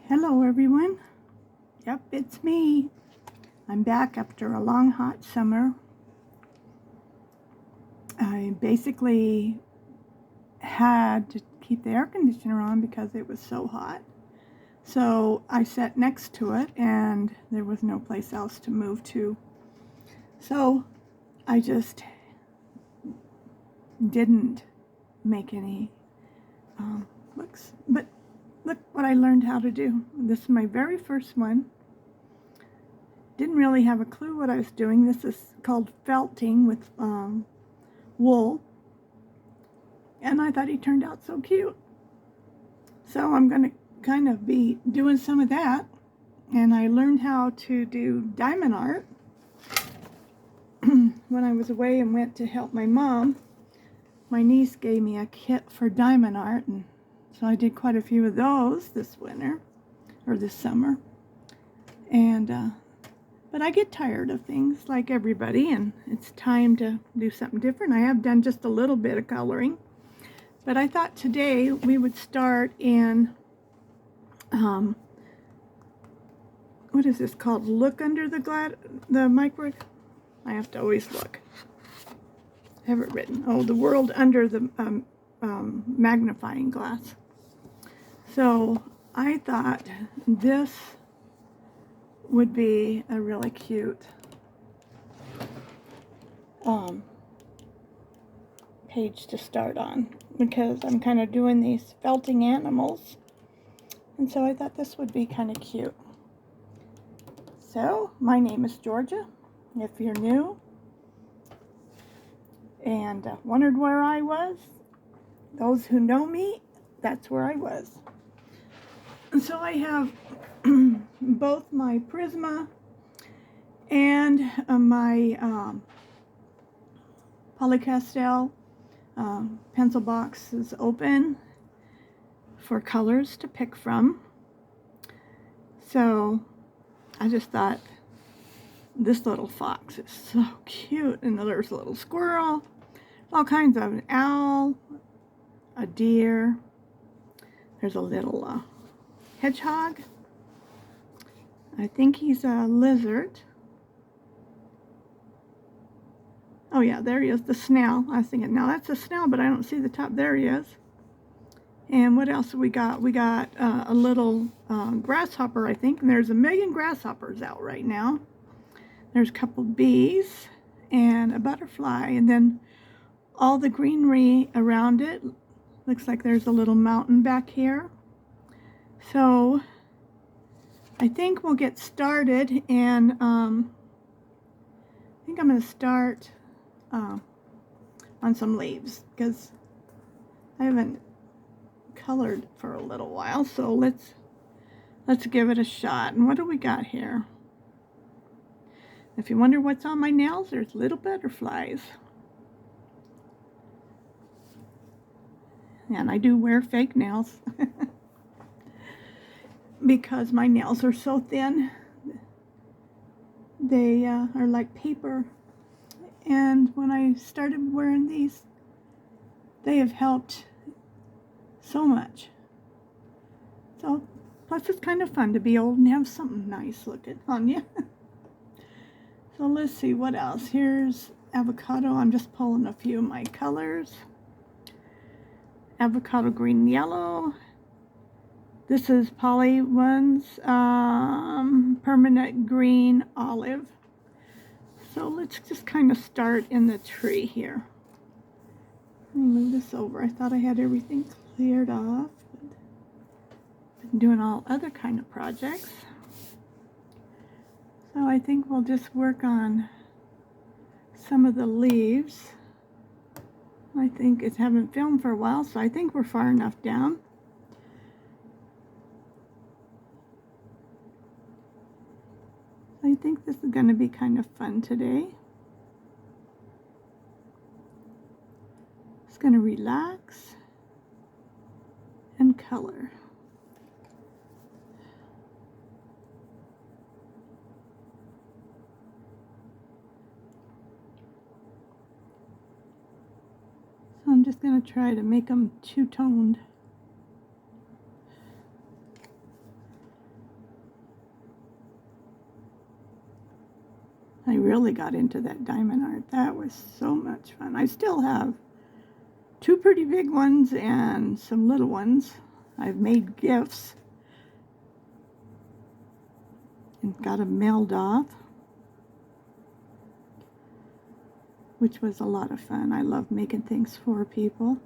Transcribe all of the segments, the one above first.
Hello everyone. Yep, it's me. I'm back after a long hot summer. I basically had to keep the air conditioner on because it was so hot. So I sat next to it and there was no place else to move to. So I just didn't make any looks. But look what I learned how to do. This is my very first one. Didn't really have a clue what I was doing. This is called felting with wool. And I thought he turned out so cute. So I'm going to kind of be doing some of that. And I learned how to do diamond art when I was away and went to help my mom. My niece gave me a kit for diamond art, and so I did quite a few of those this winter, or this summer. And but I get tired of things like everybody, and it's time to do something different. I have done just a little bit of coloring, but I thought today we would start in, what is this called? Look under the micro. I have to always look. I have it written. Oh, the world under the magnifying glass. So I thought this would be a really cute page to start on, because I'm kind of doing these felting animals, and so I thought this would be kind of cute. So my name is Georgia, if you're new and wondered where I was. Those who know me, that's where I was. And so I have both my Prisma and my Polycastel pencil box is open for colors to pick from. So I just thought this little fox is so cute, and there's a little squirrel, all kinds of, an owl, a deer, there's a little hedgehog. I think he's a lizard. Oh yeah, there he is, the snail. I was thinking, now that's a snail, but I don't see the top. There he is. And what else we got? We got a little grasshopper, I think, and there's a million grasshoppers out right now. There's a couple bees and a butterfly, and then all the greenery around it. Looks like there's a little mountain back here. So I think we'll get started, and I think I'm going to start on some leaves, because I haven't colored for a little while. So let's give it a shot. And what do we got here? If you wonder what's on my nails, there's little butterflies. And I do wear fake nails because my nails are so thin. They are like paper. And when I started wearing these, they have helped so much. So, plus it's kind of fun to be old and have something nice looking on you. So let's see what else. Here's avocado. I'm just pulling a few of my colors. Avocado green yellow. This is Poly One's permanent green olive. So let's just kind of start in the tree here. Let me move this over. I thought I had everything cleared off. But I'm doing all other kind of projects. So I think we'll just work on some of the leaves. I think I haven't filmed for a while, so I think we're far enough down. I think this is going to be kind of fun today. Just going to relax and color. So I'm just going to try to make them two-toned. I really got into that diamond art. That was so much fun. I still have 2 pretty big ones and some little ones. I've made gifts and got them mailed off, which was a lot of fun. I love making things for people.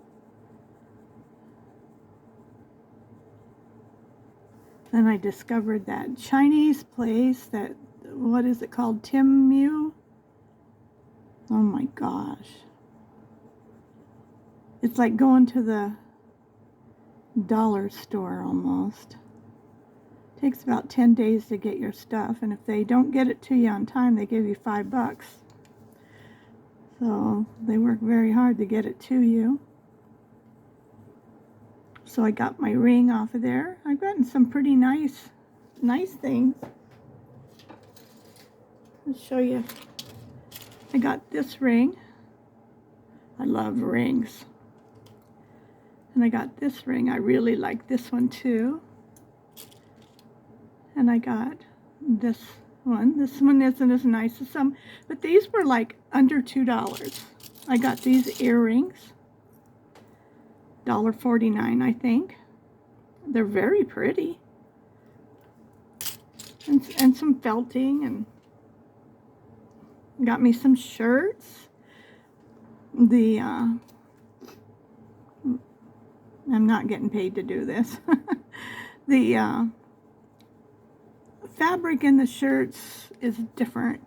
Then I discovered that Chinese place, that, what is it called, Tim Mu? Oh my gosh. It's like going to the dollar store almost. It takes about 10 days to get your stuff, and if they don't get it to you on time, they give you $5. So they work very hard to get it to you. So I got my ring off of there. I've gotten some pretty nice things. I'll show you. I got this ring. I love rings. And I got this ring. I really like this one too. And I got this one. This one isn't as nice as some, but these were like under $2. I got these earrings. $1.49, I think. They're very pretty. And some felting, and got me some shirts. I'm not getting paid to do this. The fabric in the shirts is different,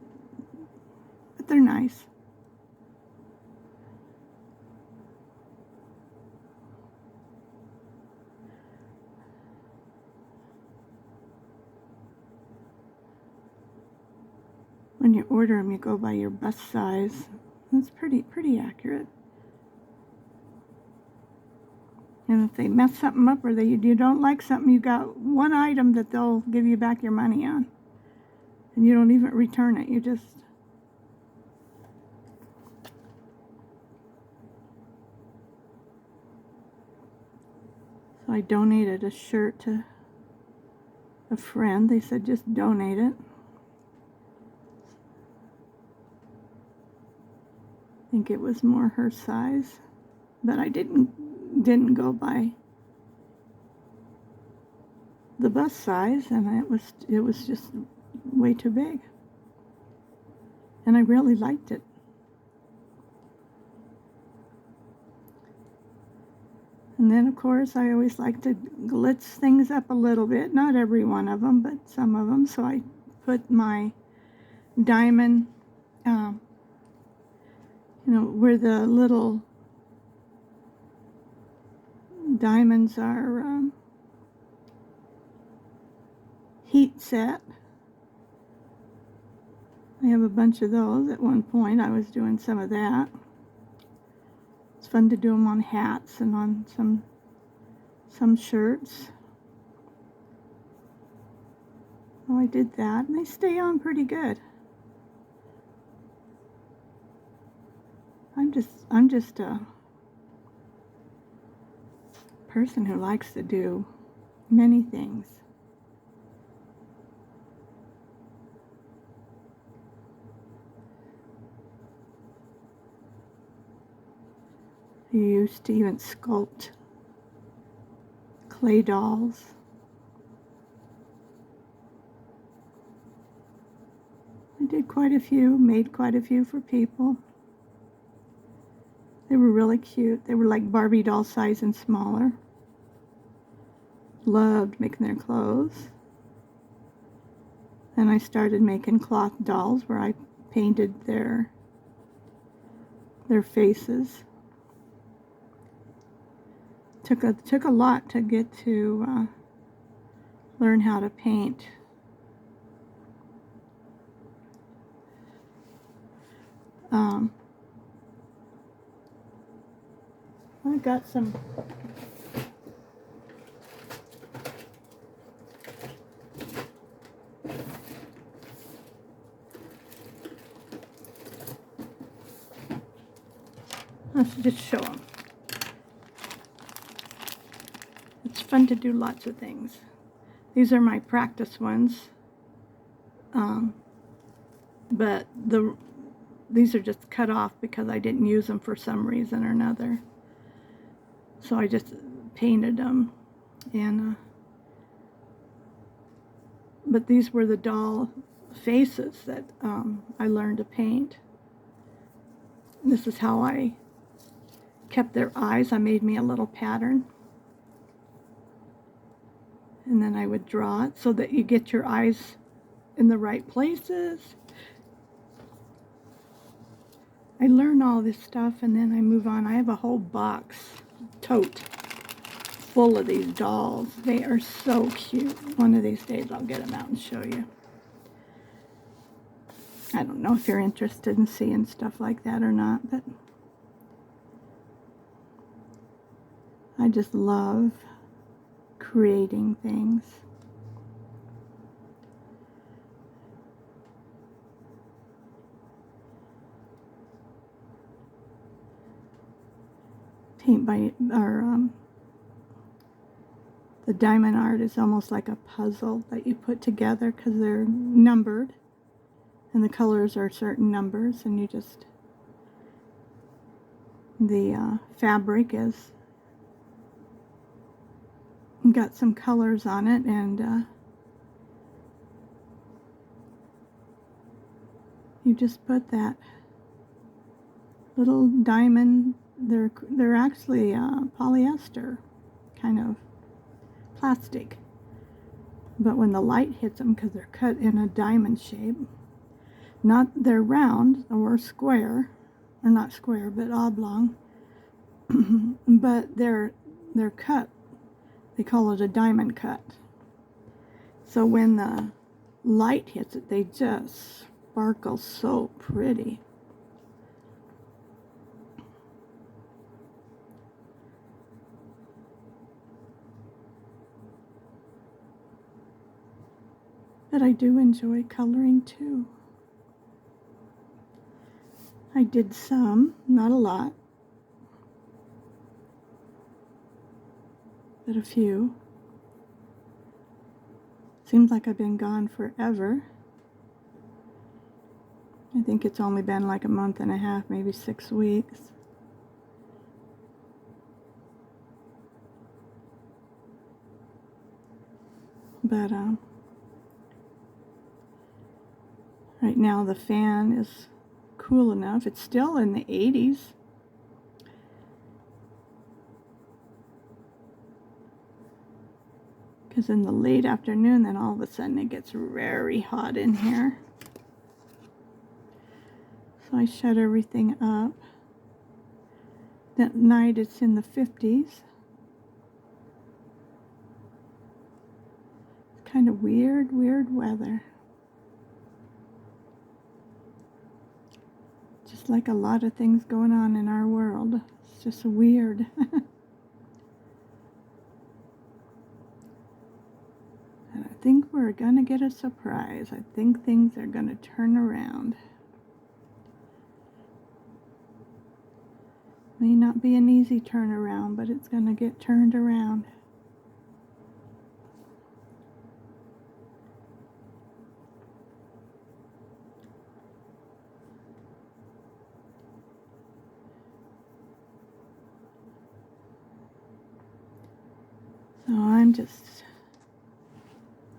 but they're nice. When you order them, you go by your bust size. That's pretty accurate. And if they mess something up, or you don't like something, you got one item that they'll give you back your money on, and you don't even return it. You just So I donated a shirt to a friend. They said just donate it. I think it was more her size, but I didn't go by the bust size, and it was just way too big. And I really liked it. And then, of course, I always like to glitz things up a little bit. Not every one of them, but some of them. So I put my diamond, where the little diamonds are heat set. I have a bunch of those. At one point I was doing some of that. It's fun to do them on hats and on some shirts. Well, I did that, and they stay on pretty good. I'm just a person who likes to do many things. I used to even sculpt clay dolls. I did quite a few, made quite a few for people. They were really cute. They were like Barbie doll size and smaller. Loved making their clothes. Then I started making cloth dolls where I painted their faces. Took a lot to get to learn how to paint. I got some let's just show them. It's fun to do lots of things. These are my practice ones. but these are just cut off because I didn't use them for some reason or another. So I just painted them, and but these were the doll faces that I learned to paint. This is how I kept their eyes. I made me a little pattern, and then I would draw it so that you get your eyes in the right places. I learn all this stuff and then I move on. I have a whole tote full of these dolls. They are so cute. One of these days I'll get them out and show you. I don't know if you're interested in seeing stuff like that or not, but I just love creating things. Paint by, or the diamond art is almost like a puzzle that you put together because they're numbered and the colors are certain numbers, and you just, the fabric is got some colors on it, and you just put that little diamond. They're actually polyester, kind of plastic, but when the light hits them, because they're cut in a diamond shape, they're round or square, or not square but oblong, but they're cut. They call it a diamond cut. So when the light hits it, they just sparkle so pretty. But I do enjoy coloring too. I did some, not a lot, but a few. Seems like I've been gone forever. I think it's only been like a month and a half, maybe 6 weeks. But right now the fan is cool enough. It's still in the 80s. Because in the late afternoon, then all of a sudden it gets very hot in here. So I shut everything up. That night it's in the 50s. It's kind of weird weather. Just like a lot of things going on in our world. It's just weird. And I think we're going to get a surprise. I think things are going to turn around. May not be an easy turnaround, but it's going to get turned around. So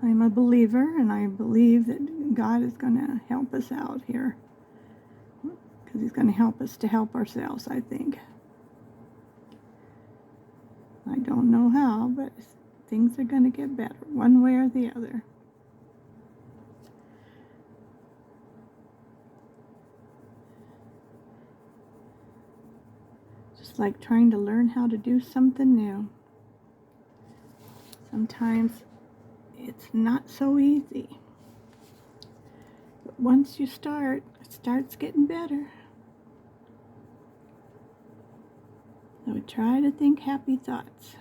I'm a believer, and I believe that God is going to help us out here. Because He's going to help us to help ourselves, I think. I don't know how, but things are going to get better, one way or the other. Just like trying to learn how to do something new. Sometimes it's not so easy. But once you start, it starts getting better. So try to think happy thoughts.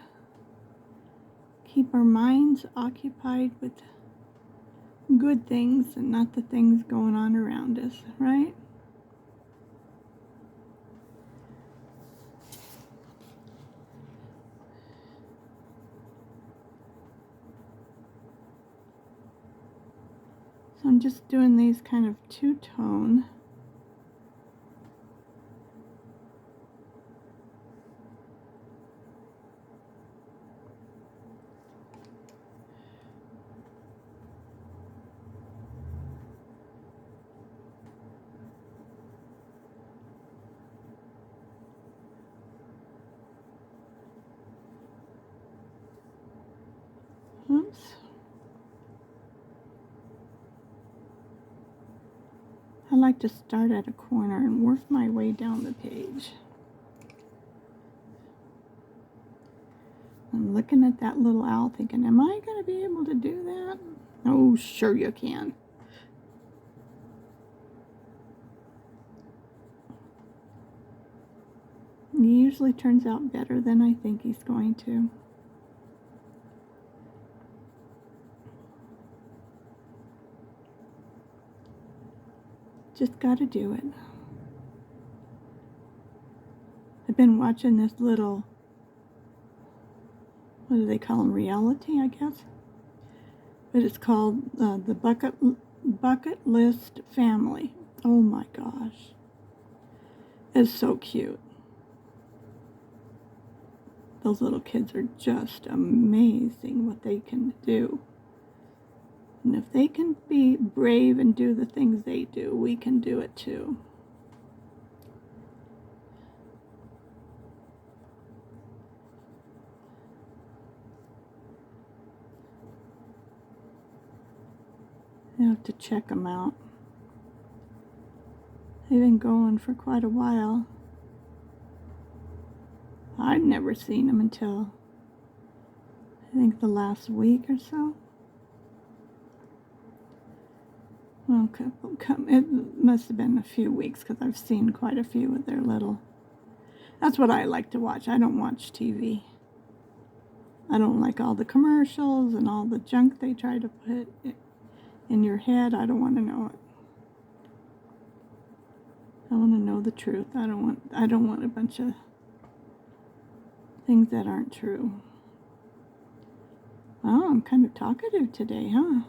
Keep our minds occupied with good things and not the things going on around us, right? So I'm just doing these kind of two-tone. Oops. I like to start at a corner and work my way down the page. I'm looking at that little owl thinking, am I going to be able to do that? Oh, sure you can. He usually turns out better than I think he's going to. Just got to do it. I've been watching this little, what do they call them, reality, I guess? But it's called the Bucket List Family. Oh my gosh. It's so cute. Those little kids are just amazing what they can do. And if they can be brave and do the things they do, we can do it too. I have to check them out. They've been going for quite a while. I'd never seen them until I think the last week or so. Well, it must have been a few weeks because I've seen quite a few of their little. That's what I like to watch. I don't watch TV. I don't like all the commercials and all the junk they try to put in your head. I don't want to know it. I want to know the truth. I don't want a bunch of things that aren't true. Oh, I'm kind of talkative today, huh?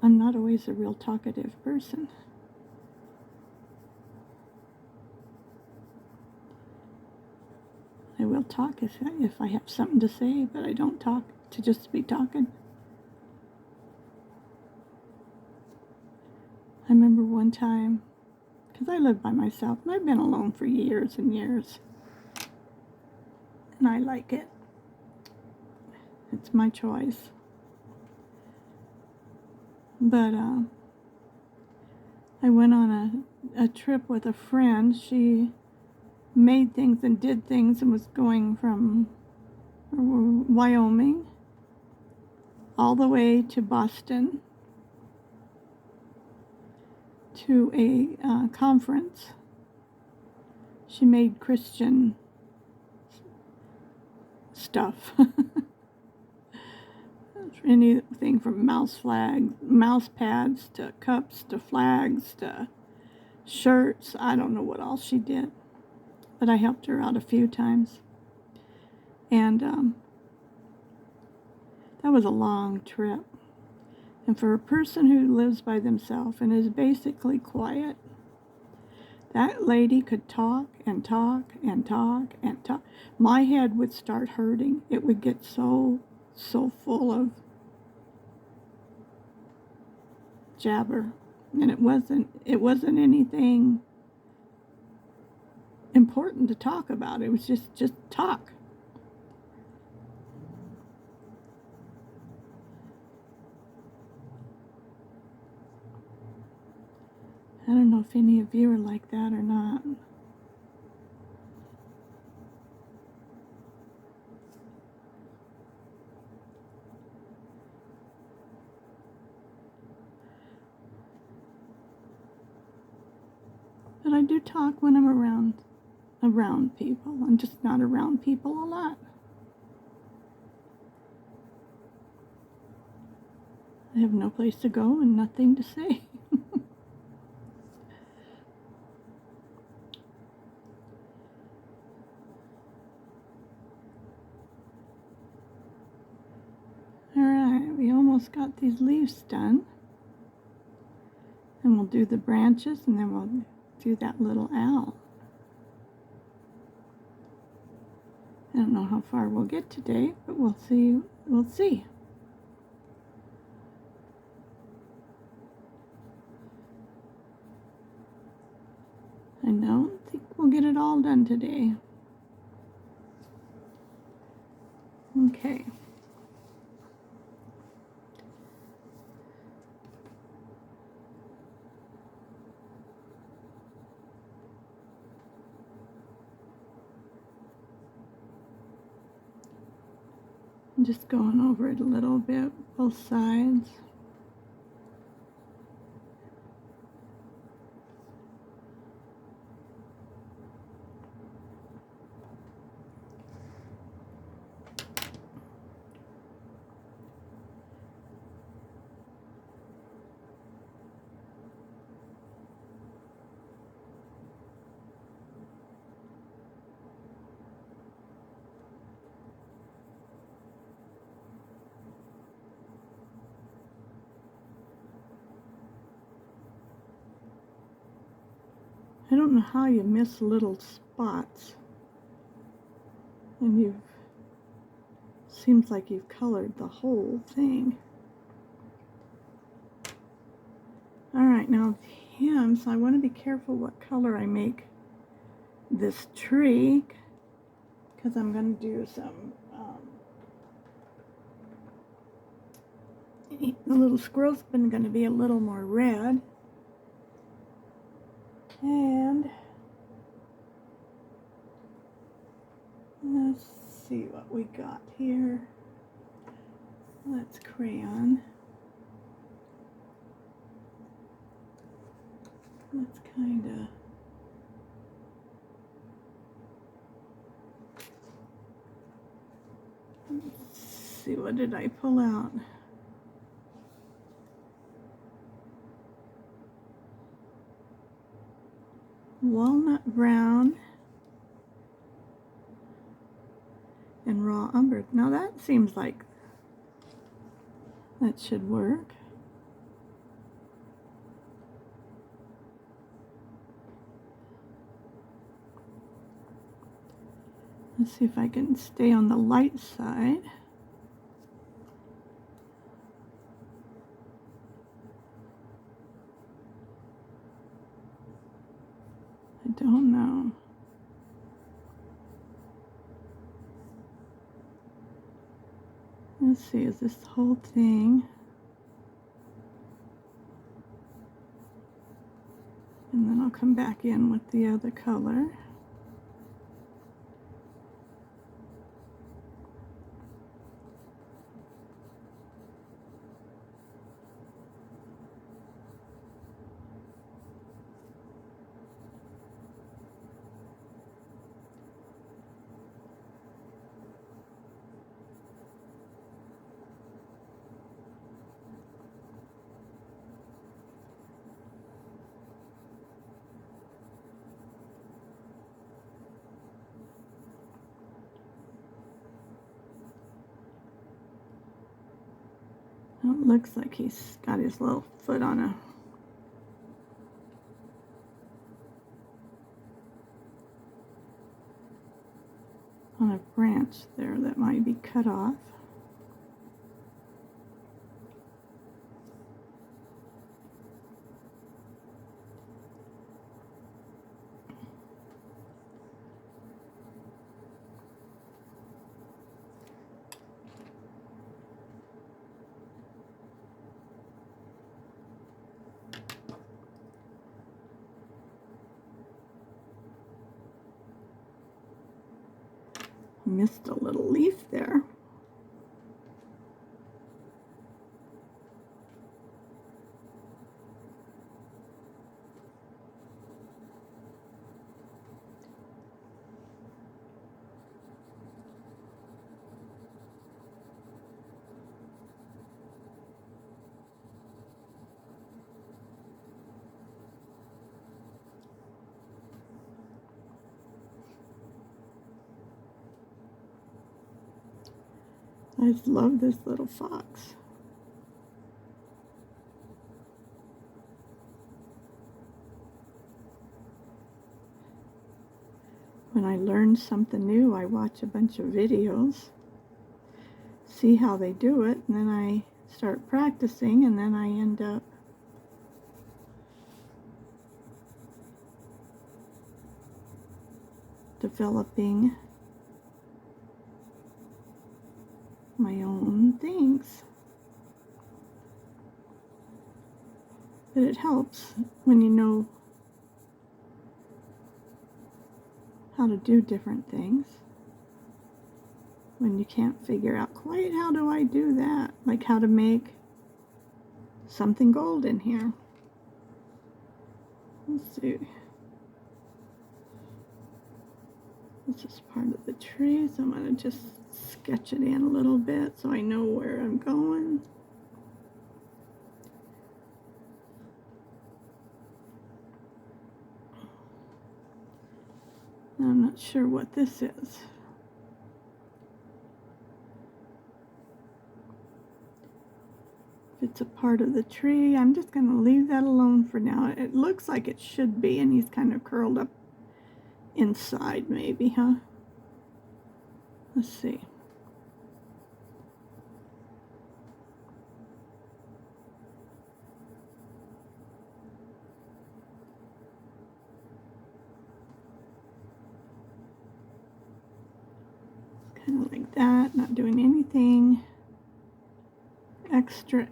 I'm not always a real talkative person. I will talk if I have something to say, but I don't talk to just be talking. I remember one time, because I live by myself, and I've been alone for years and years, and I like it. It's my choice. But I went on a trip with a friend. She made things and did things and was going from Wyoming all the way to Boston to a conference. She made Christian stuff. Anything from mouse pads to cups to flags to shirts. I don't know what else she did, but I helped her out a few times. And that was a long trip. And for a person who lives by themselves and is basically quiet, that lady could talk and talk and talk and talk. My head would start hurting. It would get so full of jabber, and it wasn't anything important to talk about. It was just talk. I don't know if any of you are like that or not. But I do talk when I'm around people. I'm just not around people a lot. I have no place to go and nothing to say. almost got these leaves done. And we'll do the branches, and then we'll do that little owl. I don't know how far we'll get today, but we'll see. We'll see. I don't think we'll get it all done today. Okay. I'm just going over it a little bit, both sides. I don't know how you miss little spots and seems like you've colored the whole thing. All right, now him, so I want to be careful what color I make this tree, because I'm going to do some, the little squirrel's been going to be a little more red. And let's see what we got here. Let's crayon. Let's kind of, let's see, what did I pull out? Walnut brown and raw umber. Now that seems like that should work. Let's see if I can stay on the light side. I don't know. Let's see, is this the whole thing? And then I'll come back in with the other color. It looks like he's got his little foot on a branch there that might be cut off. Missed a little leaf there. I just love this little fox. when I learn something new, I watch a bunch of videos, see how they do it, and then I start practicing, and then I end up developing my own things. But it helps when you know how to do different things. When you can't figure out quite how do I do that, like how to make something gold in here. Let's see. This is part of the tree, so I'm going to just sketch it in a little bit so I know where I'm going. I'm not sure what this is. If it's a part of the tree, I'm just going to leave that alone for now. It looks like it should be, and he's kind of curled up inside maybe, huh? Let's see. Kind of like that, not doing anything extra.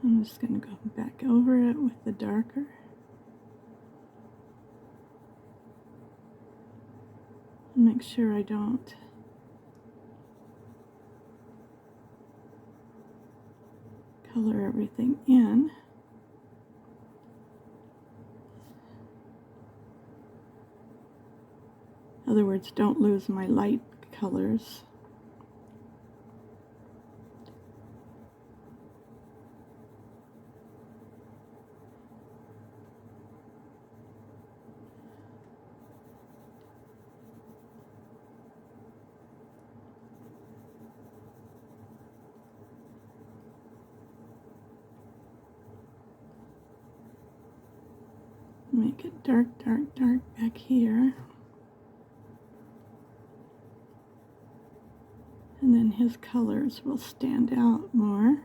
I'm just going to go back over it with the darker. Make sure I don't color everything in. In other words, don't lose my light colors. Make it dark back here. And then his colors will stand out more.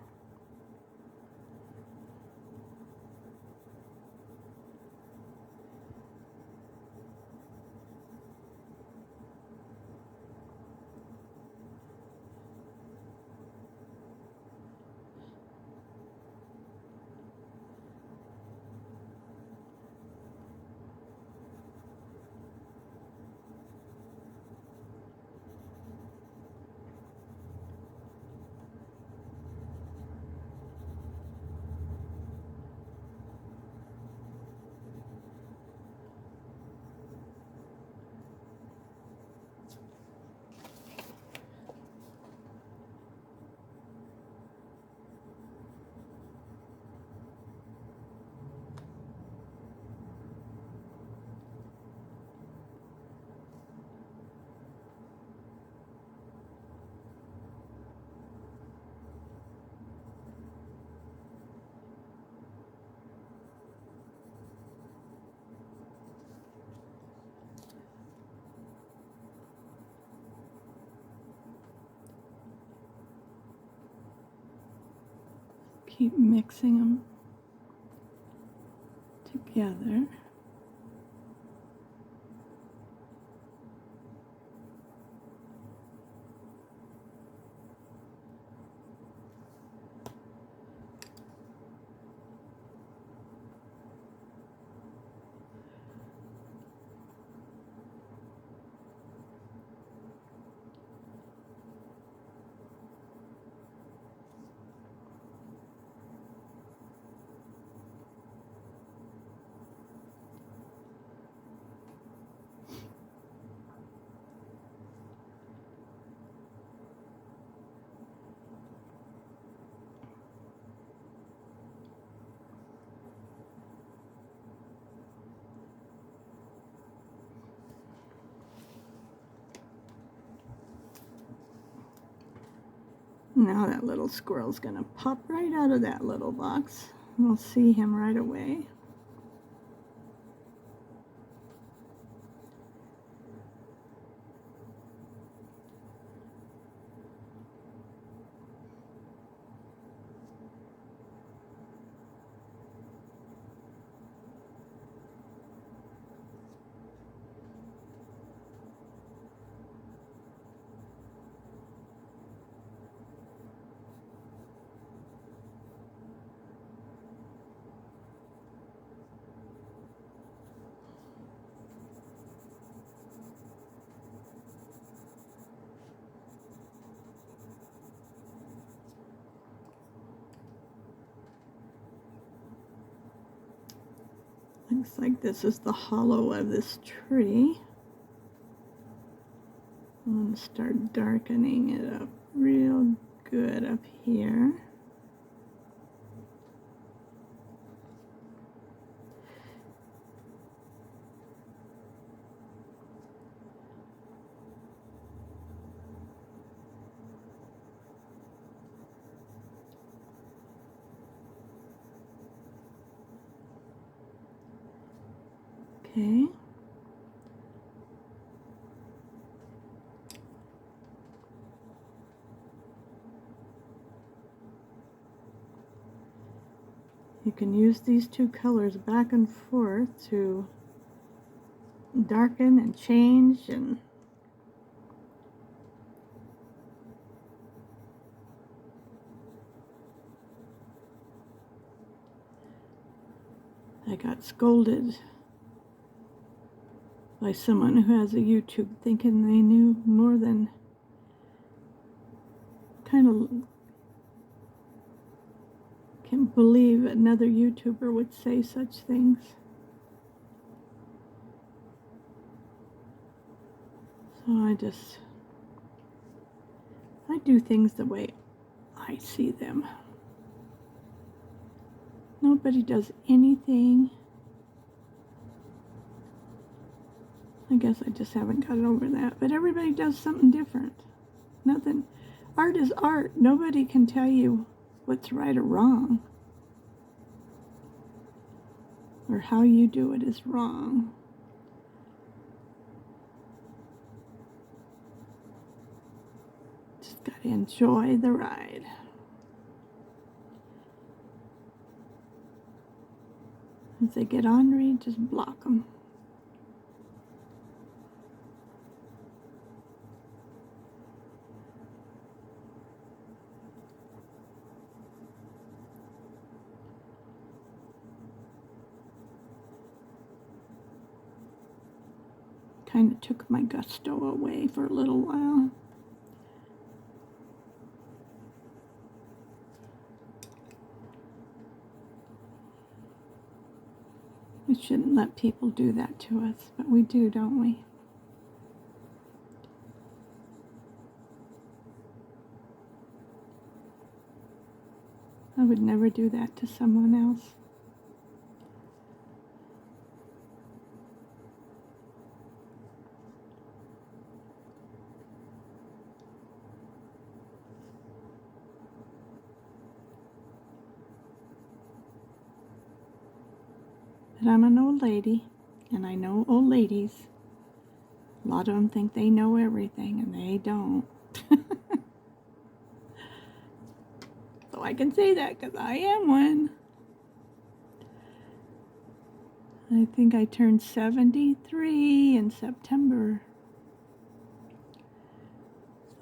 Keep mixing them together. Now that little squirrel's gonna pop right out of that little box. We'll see him right away. Looks like this is the hollow of this tree. I'm going to start darkening it up real good up here. Okay. You can use these two colors back and forth to darken and change and I got scolded by someone who has a YouTube thinking they knew more than kind of can't believe another YouTuber would say such things. So I do things the way I see them. Nobody does anything. I guess I just haven't gotten over that. But everybody does something different. Nothing. Art is art. Nobody can tell you what's right or wrong. Or how you do it is wrong. Just gotta enjoy the ride. If they get ornery, just block them. Kind of took my gusto away for a little while. We shouldn't let people do that to us, but we do, don't we? I would never do that to someone else. But I'm an old lady, and I know old ladies. A lot of them think they know everything, and they don't. So I can say that because I am one. I think I turned 73 in September.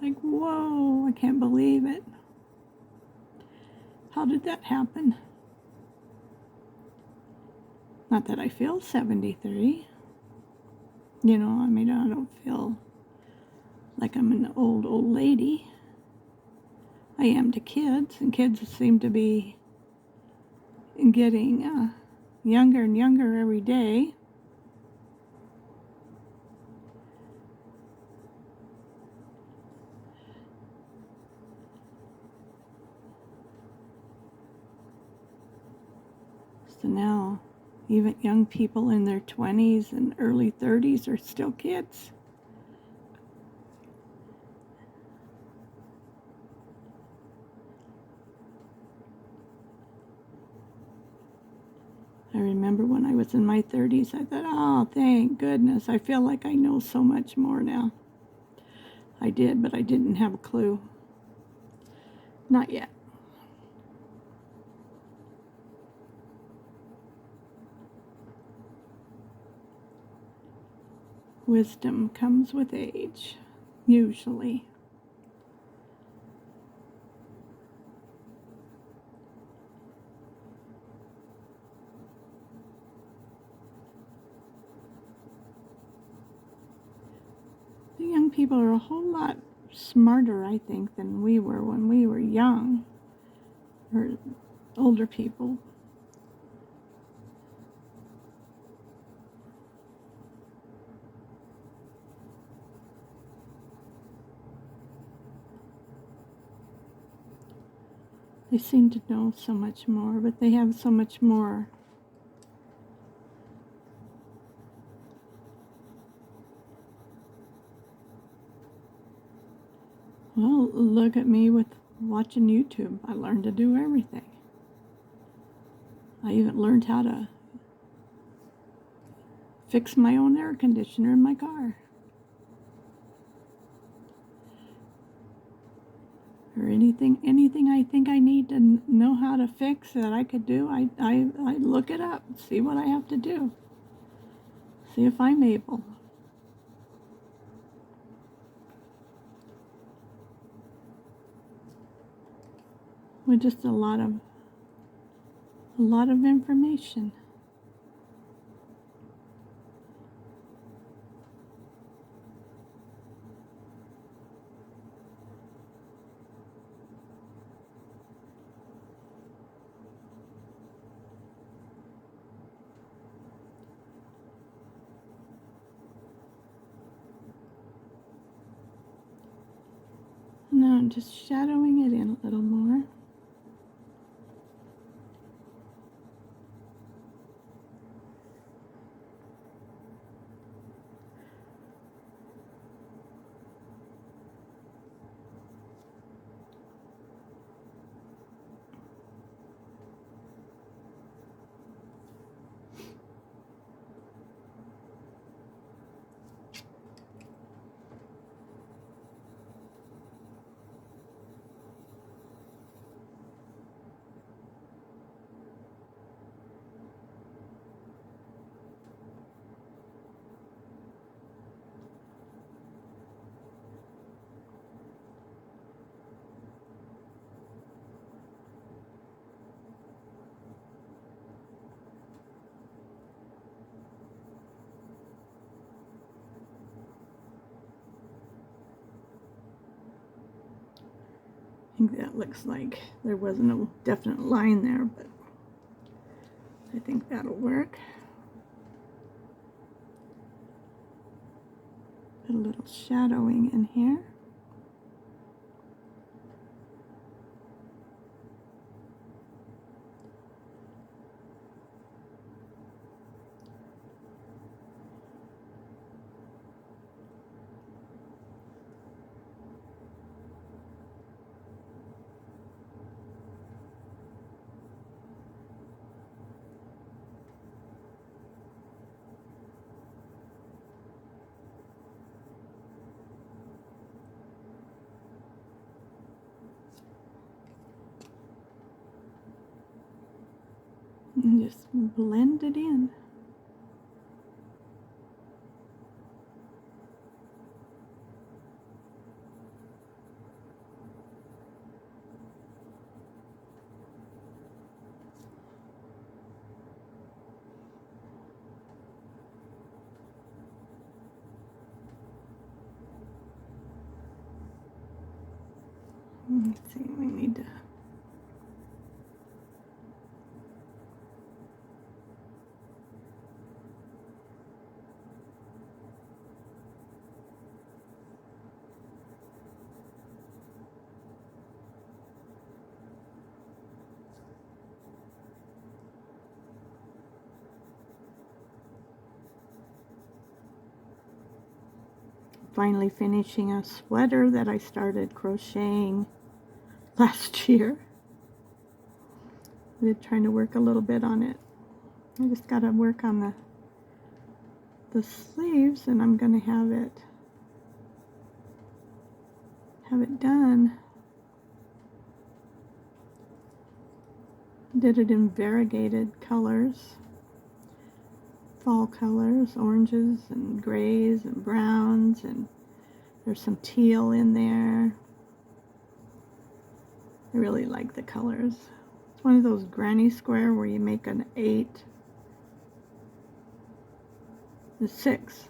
Like, whoa, I can't believe it. How did that happen? Not that I feel 73. You know, I mean, I don't feel like I'm an old lady. I am to kids, and kids seem to be getting younger and younger every day. So now, even young people in their 20s and early 30s are still kids. I remember when I was in my 30s, I thought, oh, thank goodness. I feel like I know so much more now. I did, but I didn't have a clue. Not yet. Wisdom comes with age, usually. The young people are a whole lot smarter, I think, than we were when we were young, or older people. They seem to know so much more, but they have so much more. Well, look at me with watching YouTube. I learned to do everything. I even learned how to fix my own air conditioner in my car. Or anything I think I need to know how to fix that I could do, I look it up, see what I have to do, see if I'm able. With just a lot of information. Now I'm just shadowing it in a little more. I think that looks like there wasn't a definite line there, but I think that'll work. Put a little shadowing in here. And just blend it in. Let's see, we need to finally finishing a sweater that I started crocheting last year. We're trying to work a little bit on it I just got to work on the sleeves, and I'm going to have it done. Did it in variegated colors, fall colors, oranges and grays and browns, and there's some teal in there. I really like the colors. It's one of those granny square where you make an 8, the 6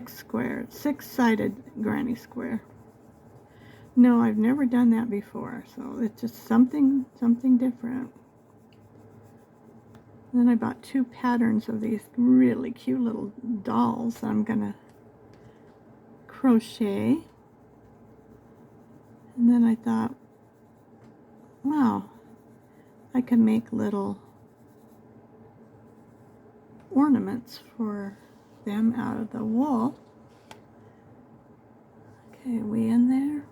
square, 6-sided granny square. No, I've never done that before, so it's just something different. And then I bought 2 patterns of these really cute little dolls that I'm gonna crochet. And then I thought, wow, I can make little ornaments for them out of the wool. Okay, are we in there?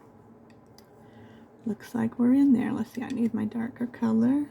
Looks like we're in there. Let's see, I need my darker color.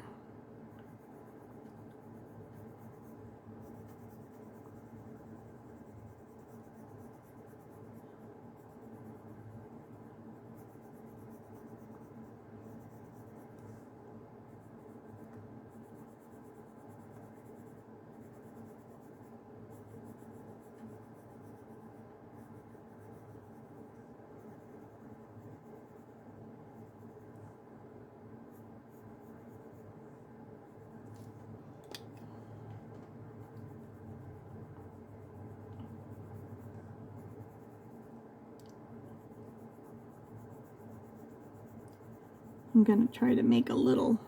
I'm going to try to make a little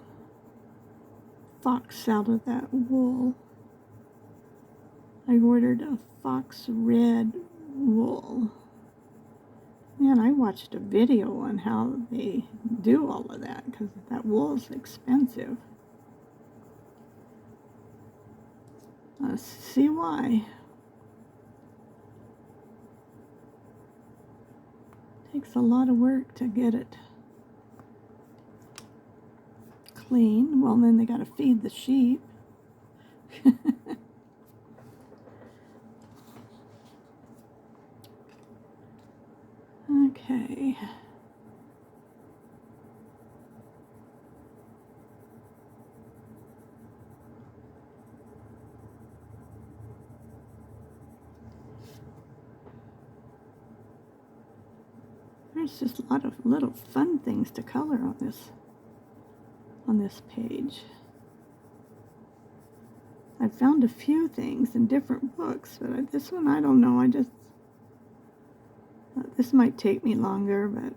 fox out of that wool. I ordered a fox red wool. Man, I watched a video on how they do all of that because that wool is expensive. Let's see why. Takes a lot of work to get it clean. Well, then they got to feed the sheep. Okay. There's just a lot of little fun things to color on this page. I found a few things in different books, but this one, I don't know. I just, this might take me longer, but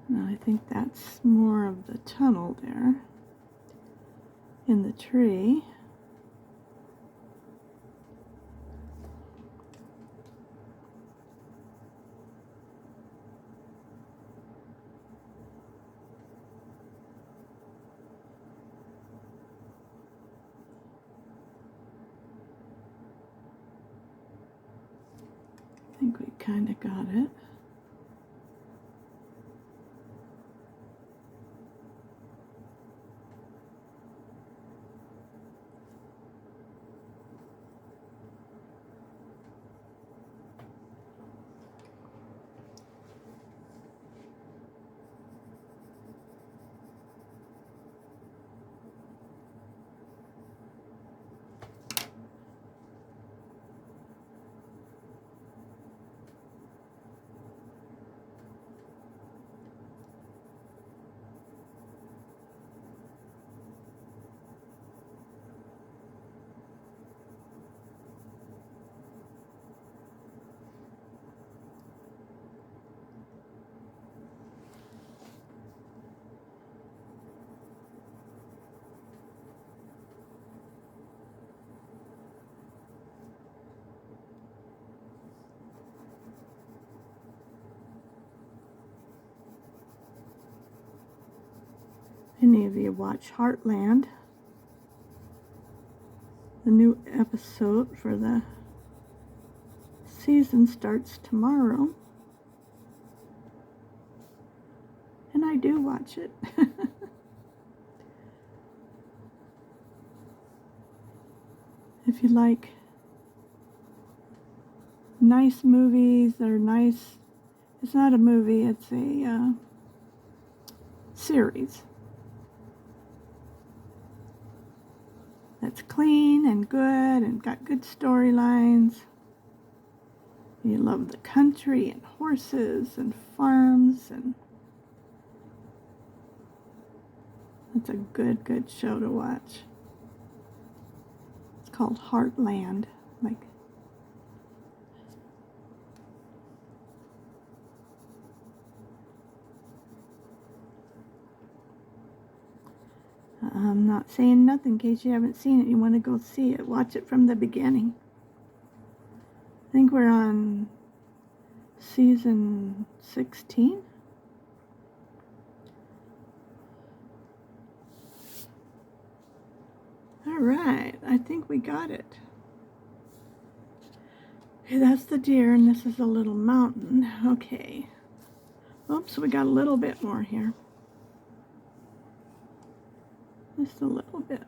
no, I think that's more of the tunnel there in the tree. I think we kind of got it. any of you watch Heartland. The new episode for the season starts tomorrow. And I do watch it. If you like nice movies or nice, it's not a movie, it's a series that's clean and good and got good storylines. You love the country and horses and farms, and it's a good show to watch. It's called Heartland. I'm not saying nothing in case you haven't seen it. You want to go see it. Watch it from the beginning. I think we're on season 16. All right, I think we got it. Okay, that's the deer, and this is a little mountain. Okay. Oops, we got a little bit more here. Just a little bit.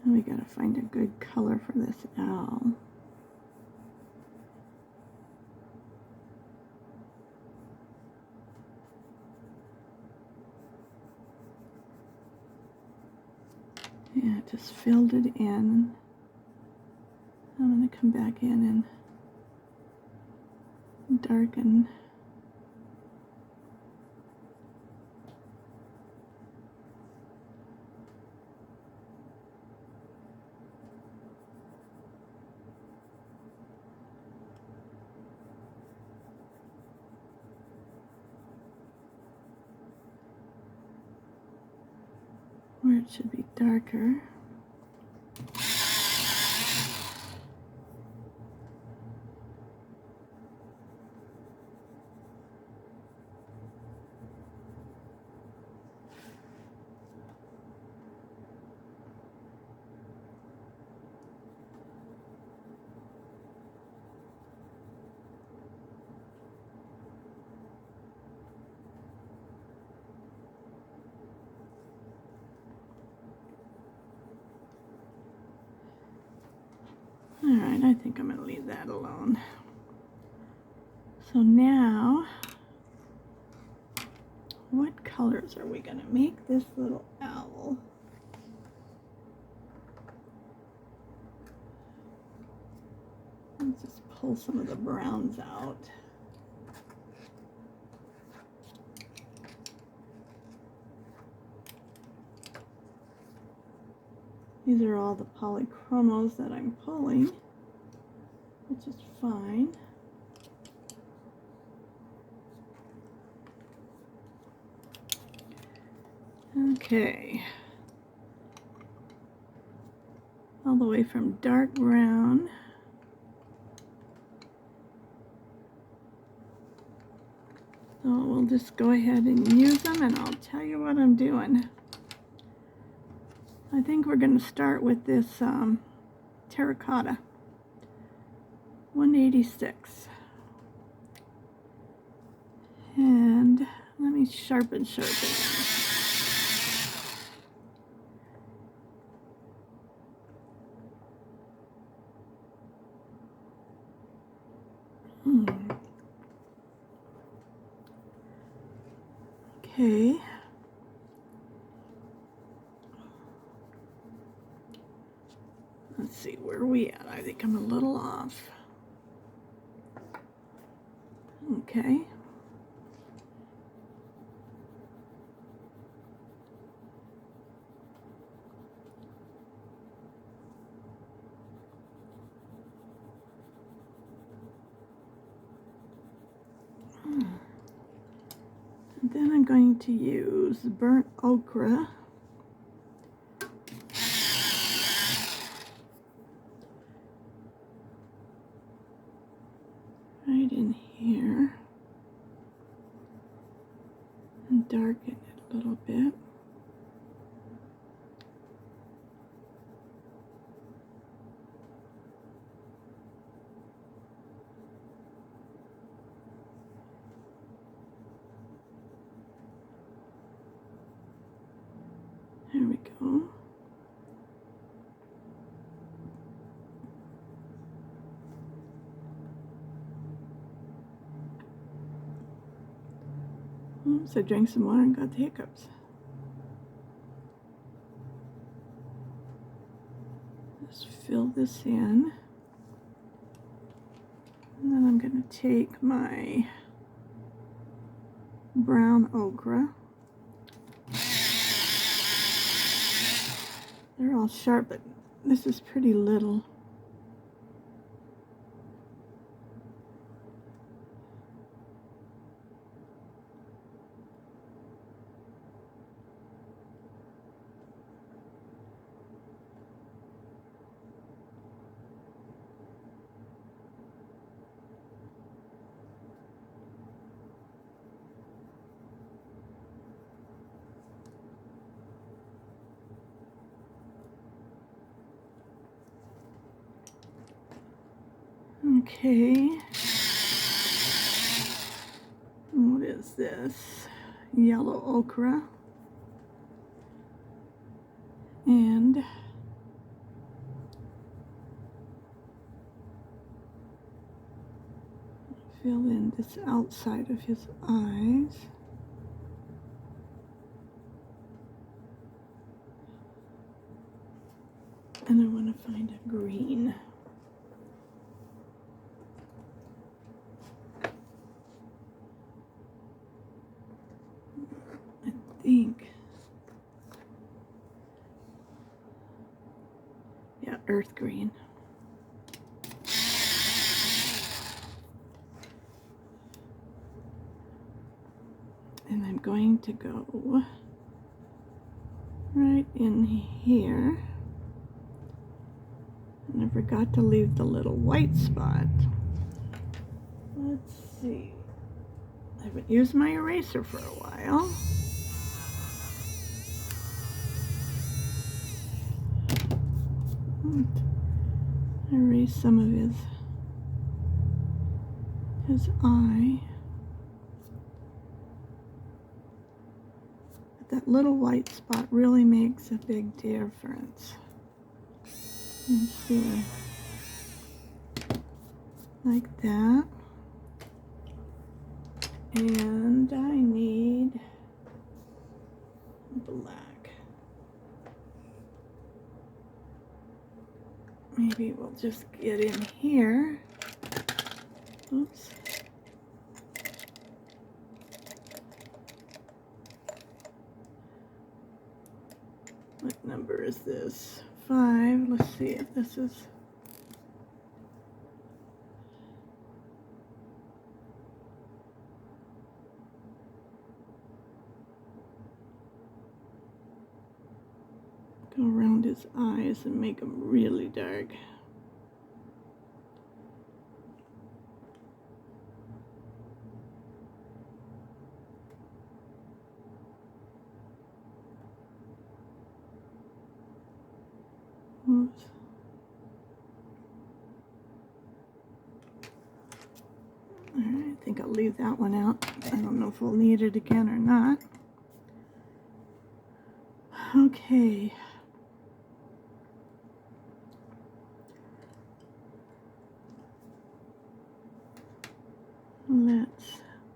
We gotta find a good color for this owl. Yeah, just filled it in. I'm gonna come back in and darken. Where it should be darker. Alright, I think I'm going to leave that alone. So now, what colors are we going to make this little owl? Let's just pull some of the browns out. These are all the polychromos that I'm pulling, which is fine. Okay. All the way from dark brown so we'll just go ahead and use them, and I'll tell you what I'm doing. I think we're going to start with this terracotta 186, and let me sharpen. Okay. Let's see, where are we at? I think I'm a little off. Okay. And then I'm going to use burnt okra. Right in here. And darken it a little bit. There we go. Oops, I drank some water and got the hiccups. Just fill this in. And then I'm going to take my brown okra. They're all sharp, but this is pretty little. Okay. What is this? Yellow okra. And fill in this outside of his eyes. And I want to find a green. I think. Yeah, earth green. And I'm going to go right in here. And I forgot to leave the little white spot. Let's see. I haven't used my eraser for a while. Erase some of his eye. But that little white spot really makes a big difference. Let's see. Like that. And I need black. Maybe we'll just get in here. Oops. What number is this? 5. Let's see if this is. Go around his eyes and make them really dark. Oops. Alright, I think I'll leave that one out. I don't know if we'll need it again or not. Okay.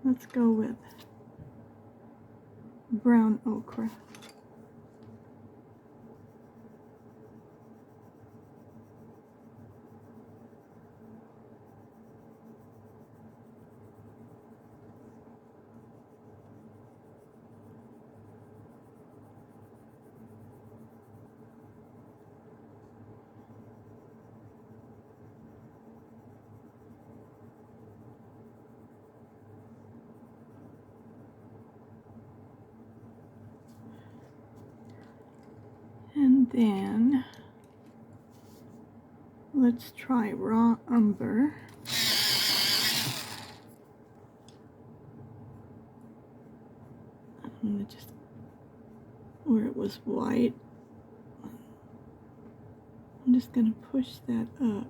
Let's go with brown okra. And then let's try raw umber. I'm gonna just, where it was white, I'm just gonna push that up.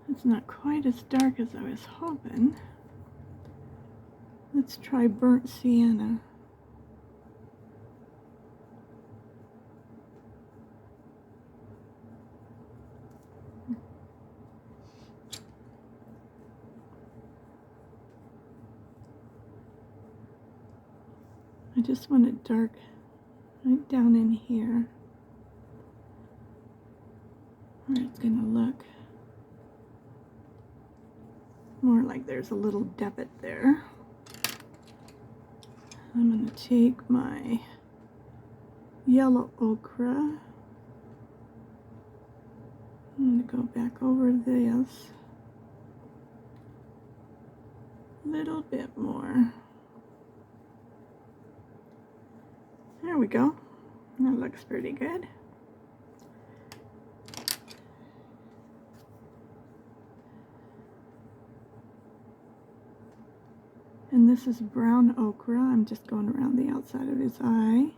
It's not quite as dark as I was hoping. Let's try burnt sienna. I just want it dark right down in here, where it's going to look more like there's a little debit there. I'm going to take my yellow ochre. I'm going to go back over this a little bit more. There we go. That looks pretty good. And this is brown ochre. I'm just going around the outside of his eye.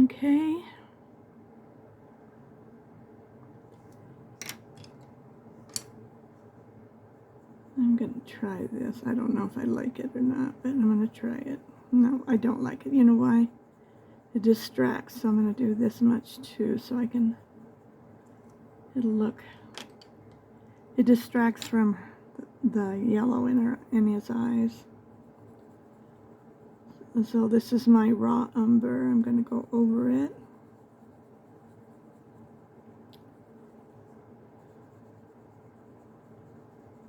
Okay. I'm going to try this. I don't know if I like it or not, but I'm going to try it. No, I don't like it. You know why? It distracts, so I'm going to do this much too, so I can, it'll look, it distracts from the yellow in his eyes. So this is my raw umber. I'm going to go over it.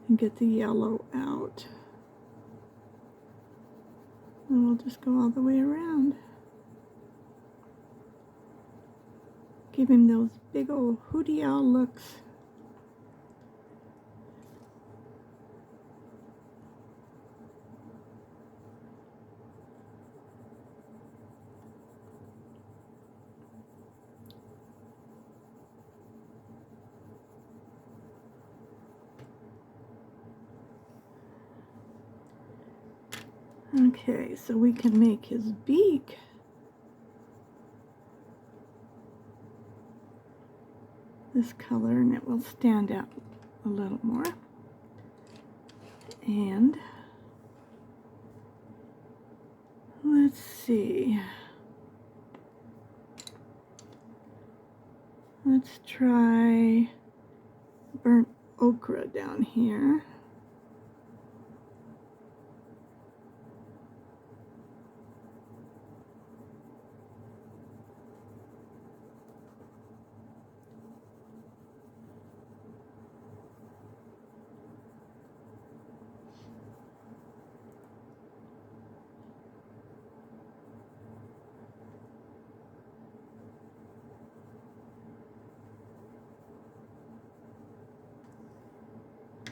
And get the yellow out. And we'll just go all the way around. Give him those big old hootie owl looks. Okay, so we can make his beak. This color, and it will stand out a little more. And let's see. Let's try burnt ochre down here.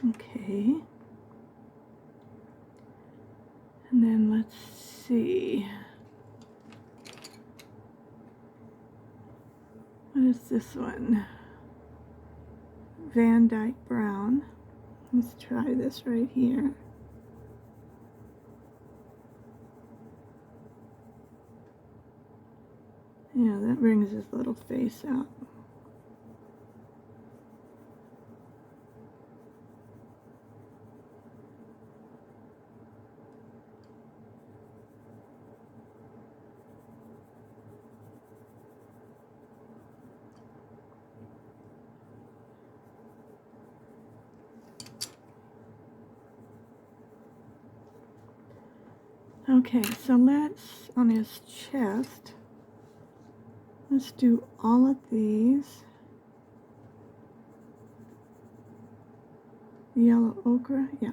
Okay. And then let's see. What is this one? Van Dyke Brown. Let's try this right here. Yeah, that brings his little face out. Okay, so let's, on his chest, let's do all of these. Yellow ochre, yeah.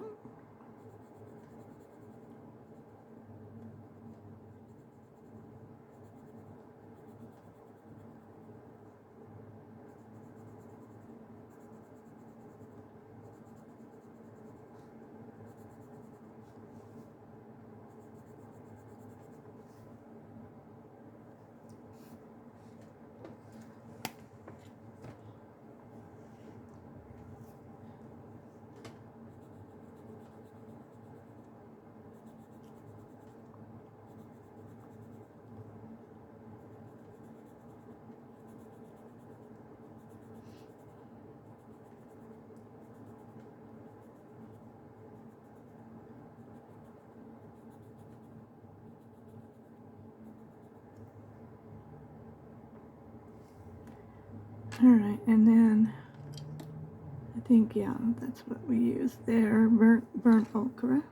All right, and then I think, yeah, that's what we use there, burnt okra.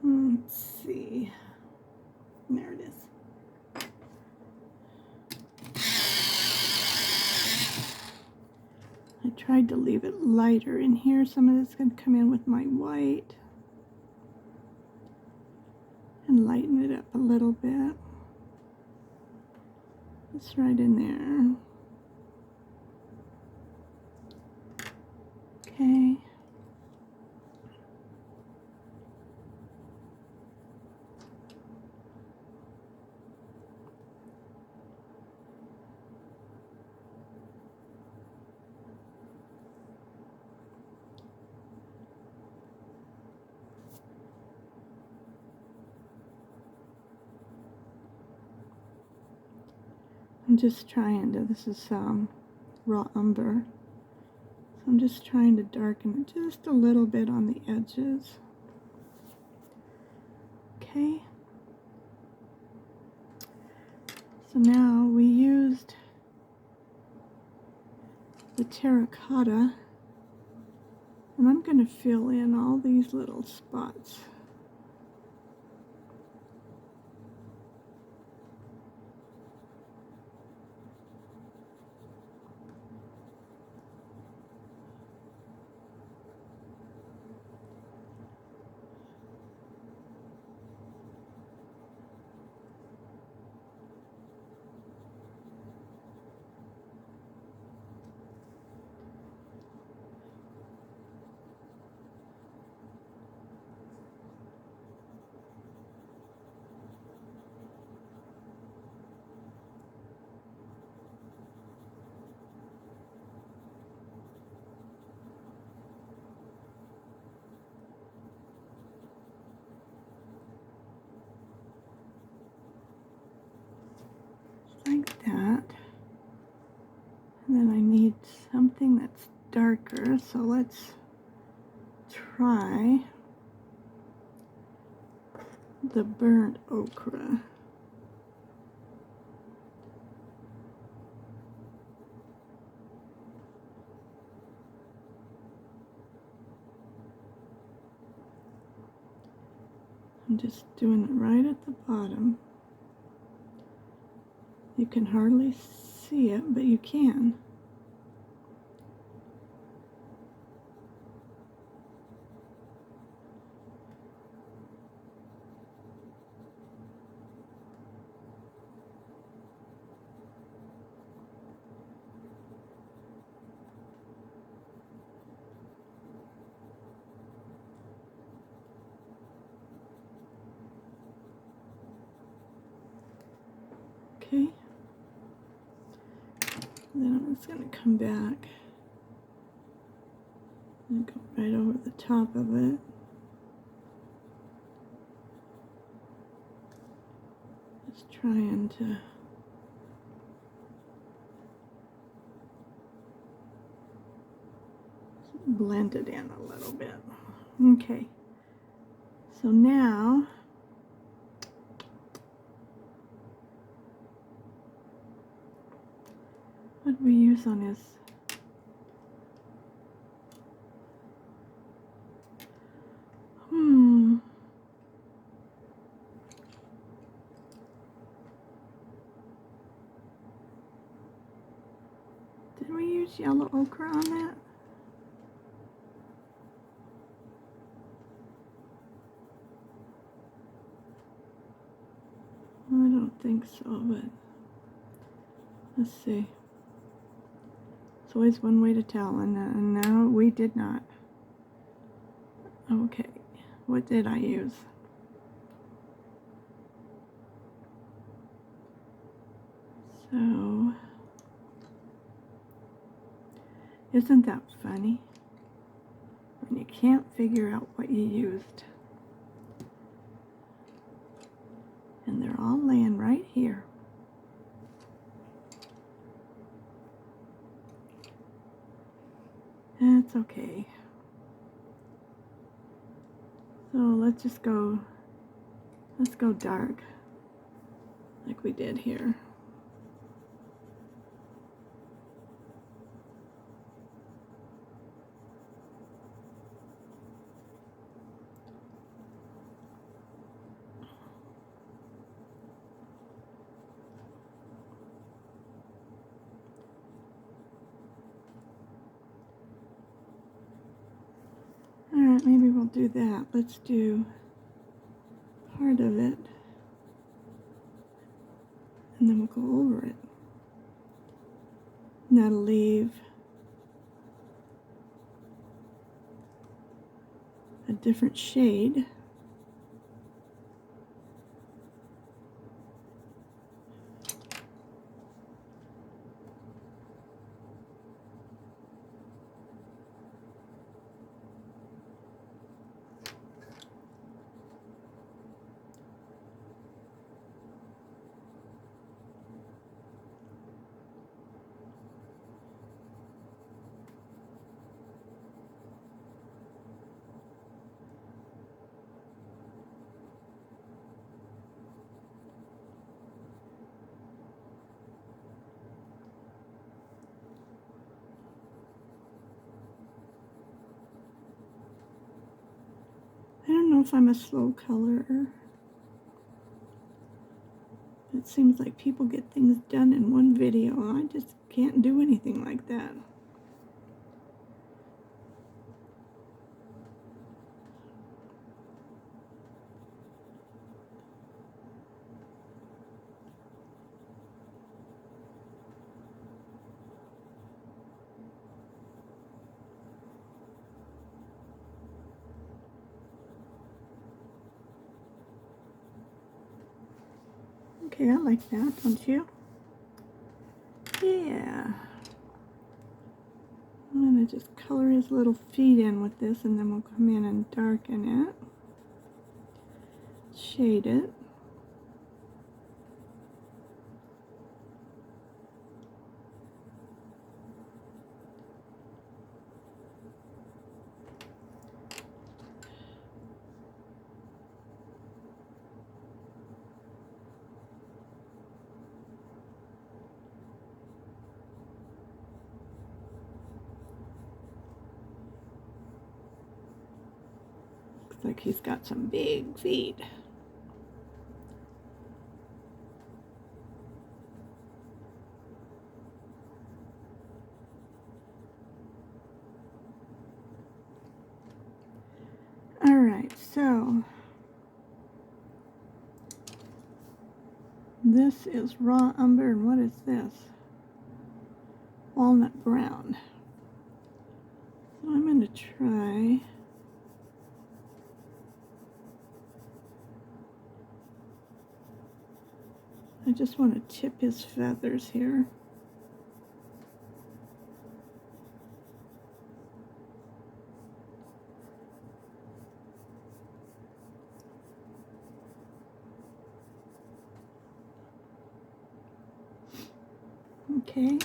Let's see. There it is. I tried to leave it lighter in here. Some of this is going to come in with my white and lighten it up a little bit. It's right in there. Okay. I'm just trying to, this is raw umber. So I'm just trying to darken it just a little bit on the edges. Okay. So now we used the terracotta, and I'm going to fill in all these little spots. Like that. And then I need something that's darker, so let's try the burnt okra. I'm just doing it right at the bottom. You can hardly see it, but you can. Okay. Then I'm just going to come back and go right over the top of it. Just trying to blend it in a little bit. Okay. So now what do we use on his? Did we use yellow ochre on that? I don't think so, but let's see. It's always one way to tell, and now we did not. Okay, what did I use? So, isn't that funny? When you can't figure out what you used. And they're all laying right here. That's okay. So let's go dark, like we did here. Alright, maybe we'll do that. Let's do part of it, and then we'll go over it. And that'll leave a different shade. I don't know if I'm a slow colorer. It seems like people get things done in one video. I just can't do anything like that. Okay, I like that, don't you? Yeah. I'm going to just color his little feet in with this, and then we'll come in and darken it. Shade it. like he's got some big feet. All right, so this is raw umber, and what is this? Walnut brown. So I'm going to try I just want to tip his feathers here. Okay.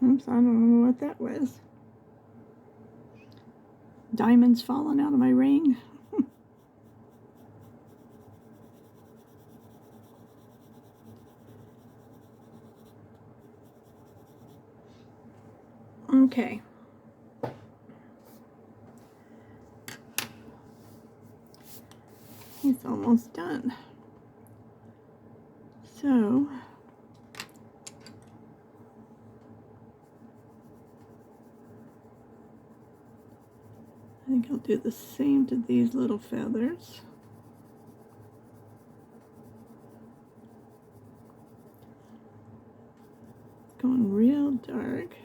Oops, I don't know what that was. Diamonds falling out of my ring. Okay. He's almost done. So, I think I'll do the same to these little feathers. Going real dark.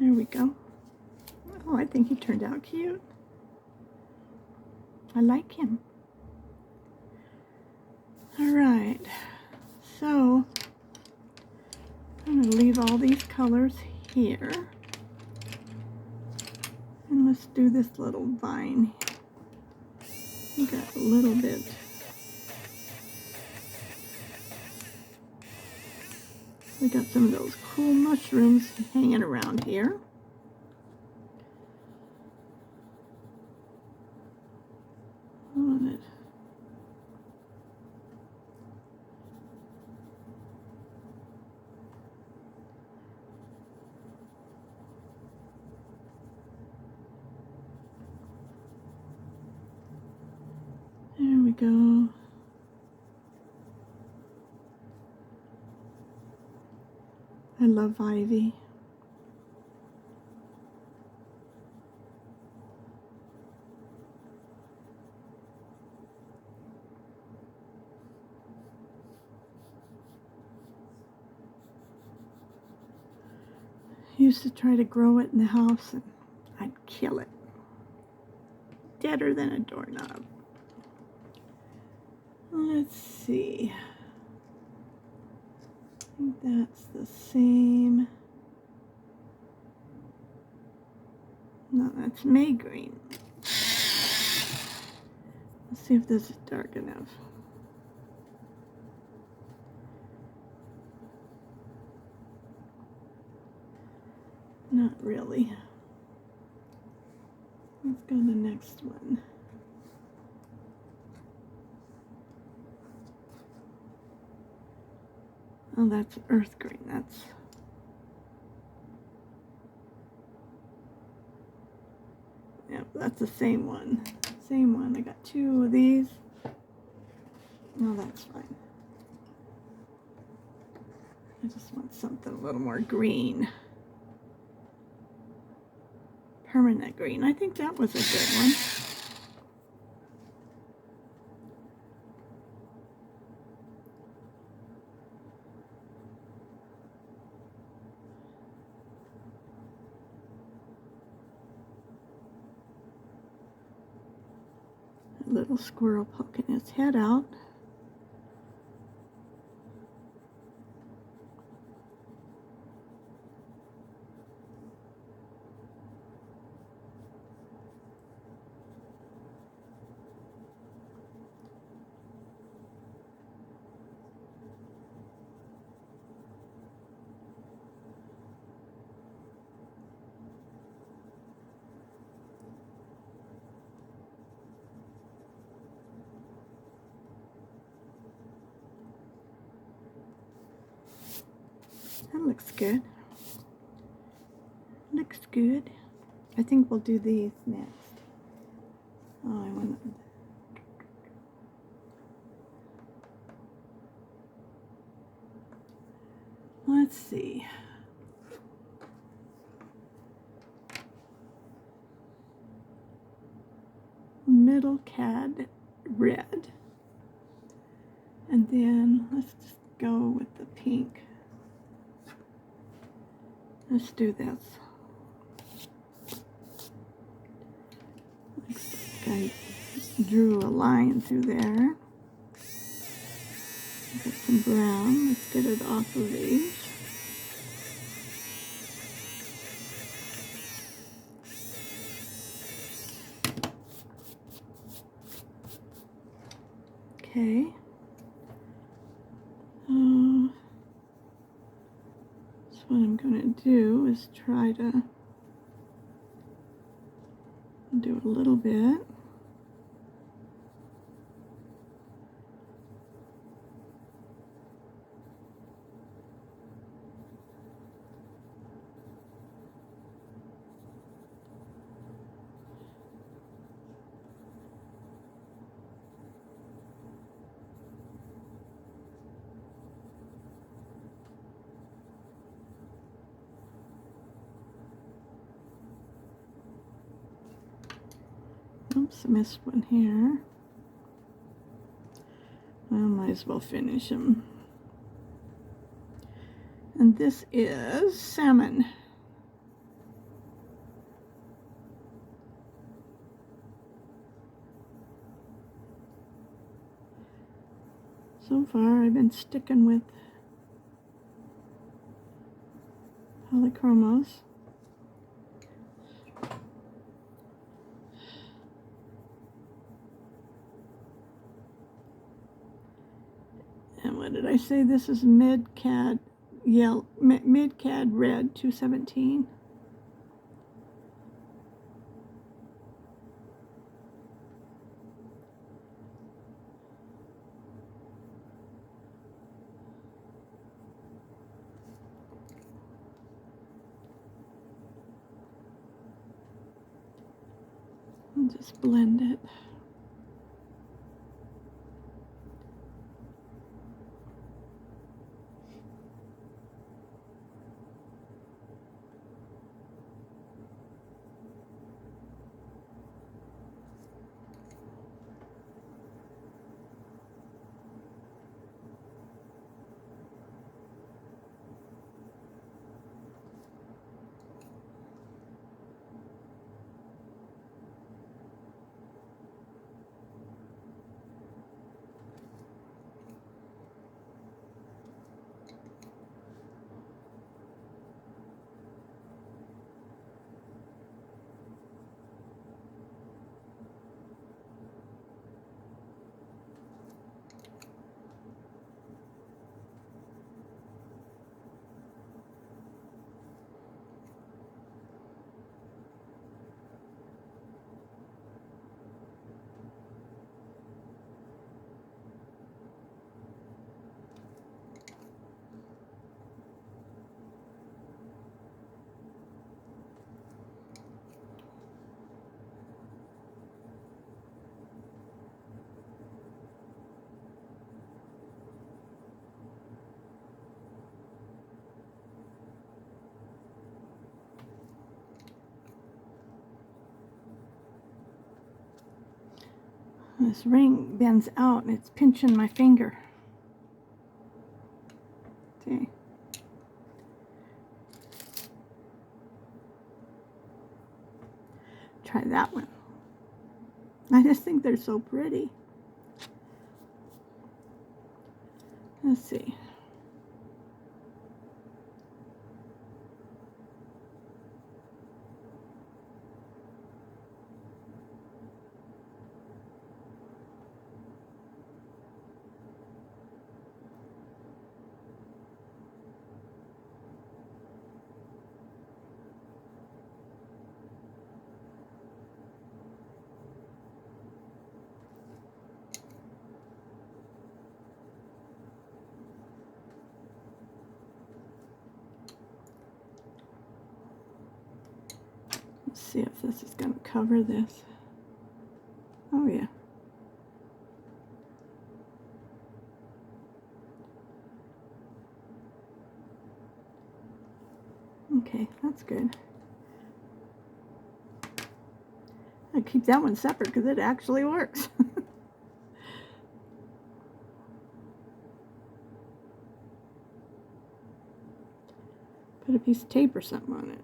There we go. Oh, I think he turned out cute. I like him. All right, so I'm going to leave all these colors here. And let's do this little vine. We got a little bit. We got some of those cool mushrooms hanging around here. On it. There we go. I love ivy. Used to try to grow it in the house and I'd kill it. Deader than a doorknob. Let's see. I think that's the same. No, that's May green. Let's see if this is dark enough. Not really. Let's go to the next one. Oh, that's earth green. Yep, that's the same one. Same one. I got two of these. No, that's fine. I just want something a little more green. Permanent green. I think that was a good one. A little squirrel poking his head out. That looks good. Looks good. I think we'll do these next. Oh, I want to... Let's see. Middle cad red. And then let's just go with the pink. Let's do this. Looks like I drew a line through there. Got some brown. Let's get it off of these. Okay. So what I'm going to do is try to do a little bit. Oops, I missed one here. I might as well finish them. And this is salmon. So far, I've been sticking with polychromos. And what did I say? This is mid-cad yellow, mid-cad red 217. And just blend it. This ring bends out and it's pinching my finger. See? Try that one. I just think they're so pretty. Let's see. Let's see if this is going to cover this. Oh yeah. Okay, that's good. I keep that one separate because it actually works. Put a piece of tape or something on it.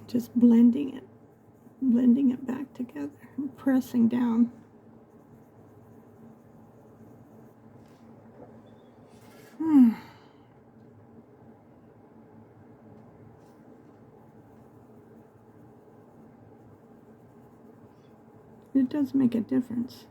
Just blending it back together and pressing down. It does make a difference.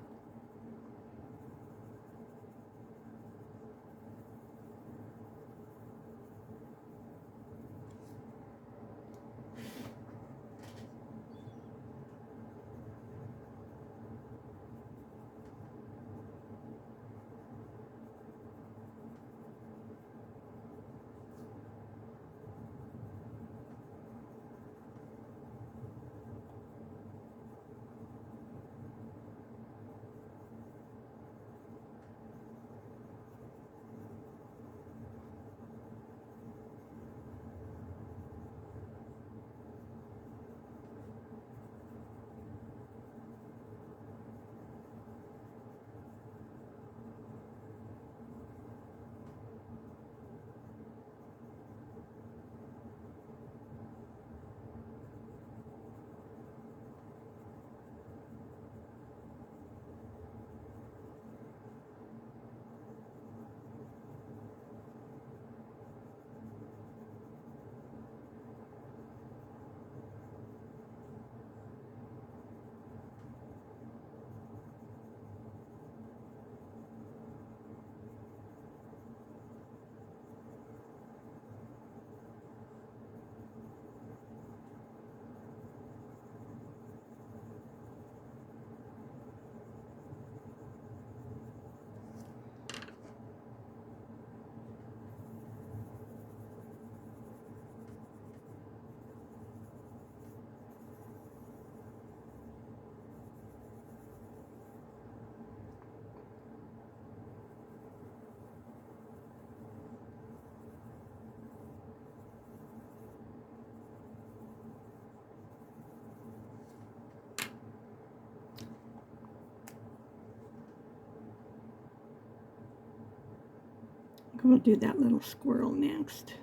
We'll do that little squirrel next.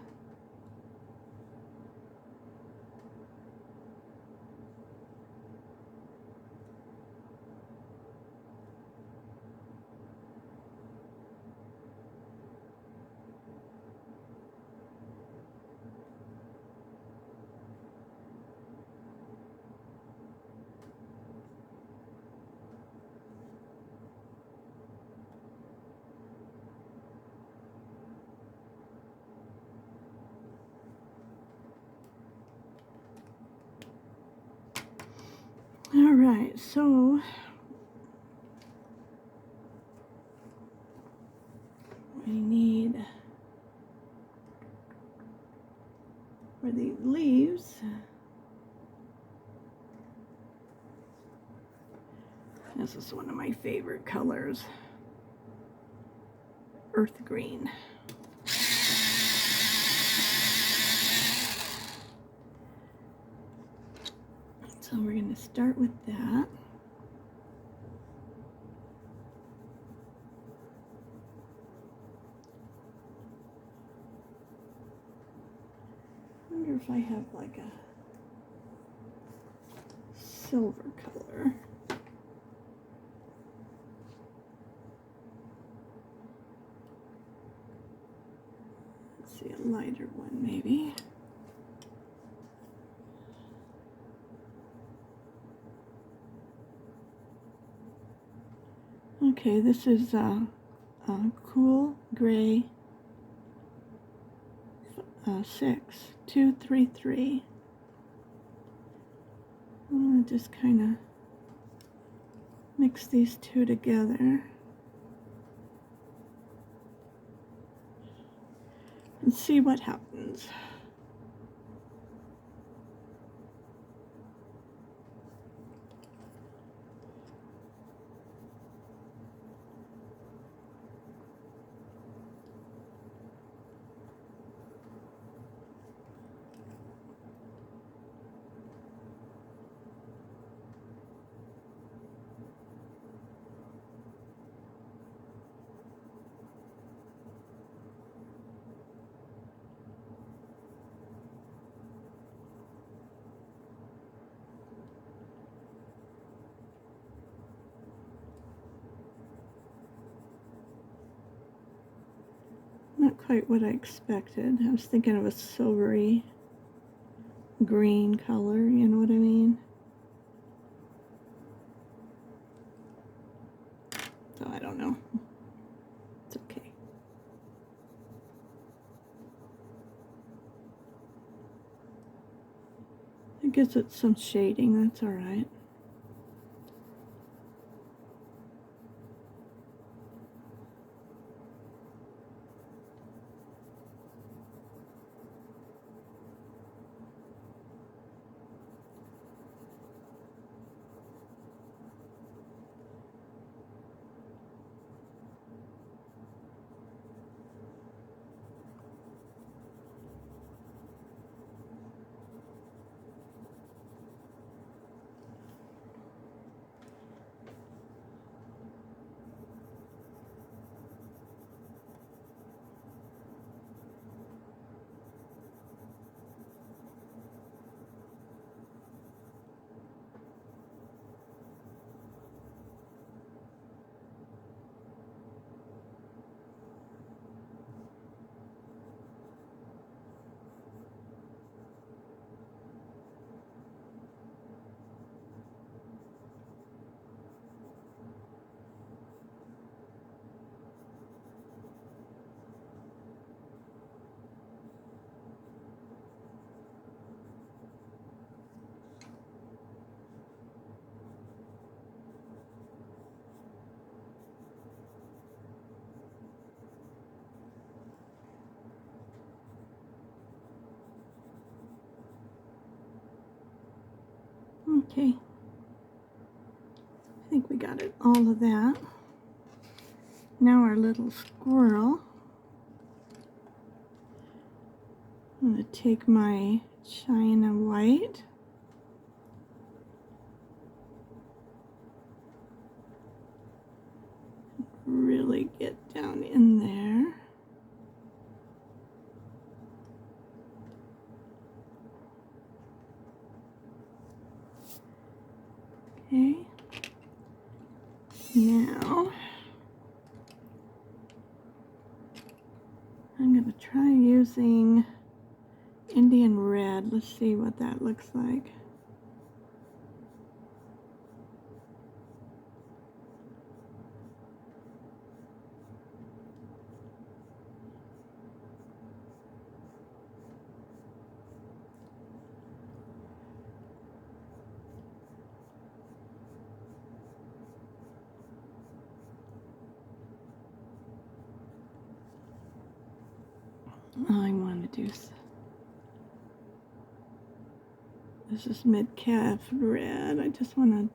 All right, so we need for the leaves. This is one of my favorite colors, earth green. So we're going to start with that. I wonder if I have like a silver color. Let's see, a lighter one maybe. Okay, this is a cool gray 6233. I'm going to just kind of mix these two together and see what happens. Not quite what I expected. I was thinking of a silvery green color, you know what I mean? So I don't know. It's okay. It gives it some shading, that's all right. Okay, I think we got it, all of that. Now our little squirrel. I'm going to take my China white. Really get down in there. Okay. Now, I'm going to try using Indian red. Let's see what that looks like. I want to do this is mid-calf red. I just want to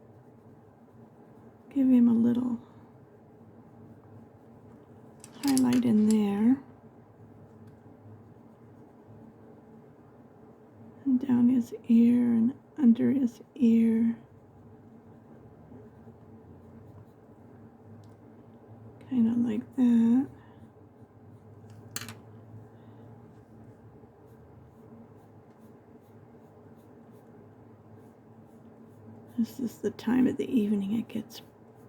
give him a little highlight in there. And down his ear and under his ear. Kind of like that. This is the time of the evening. It gets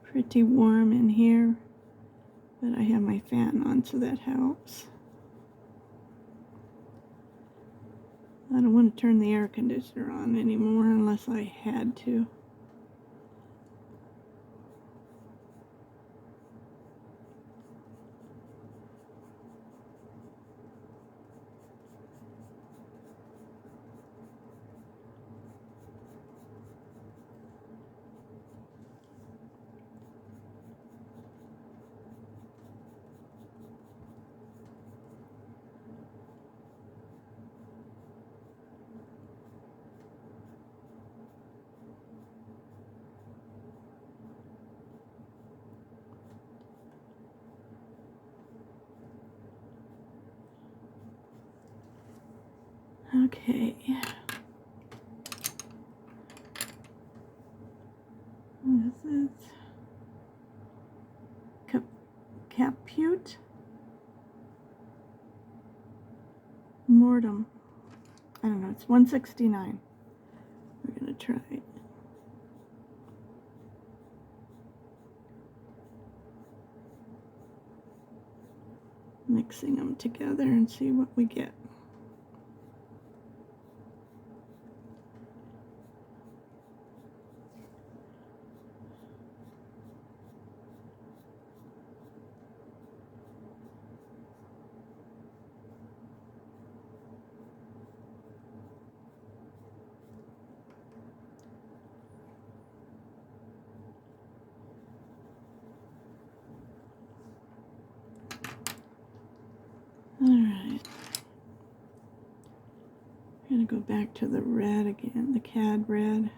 pretty warm in here, but I have my fan on, so that helps. I don't want to turn the air conditioner on anymore unless I had to. Okay. This is Caput Mortem. I don't know, it's 169. We're going to try it. Mixing them together and see what we get. Alright. I'm going to go back to the red again, the cad red.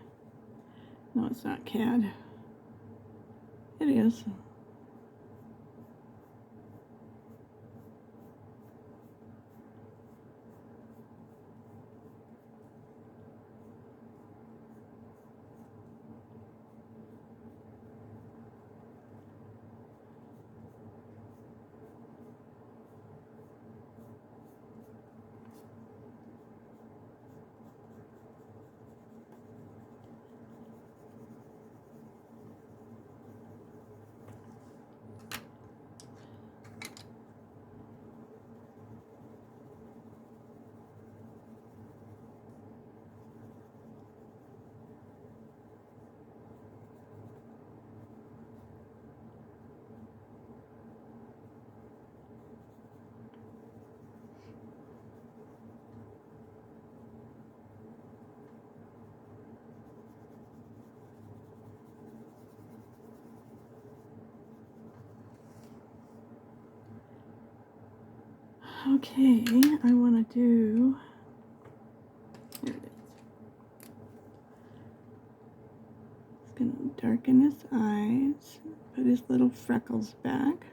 No, it's not cad. It is. Okay, I want to do, there it is. It's going to darken his eyes, put his little freckles back.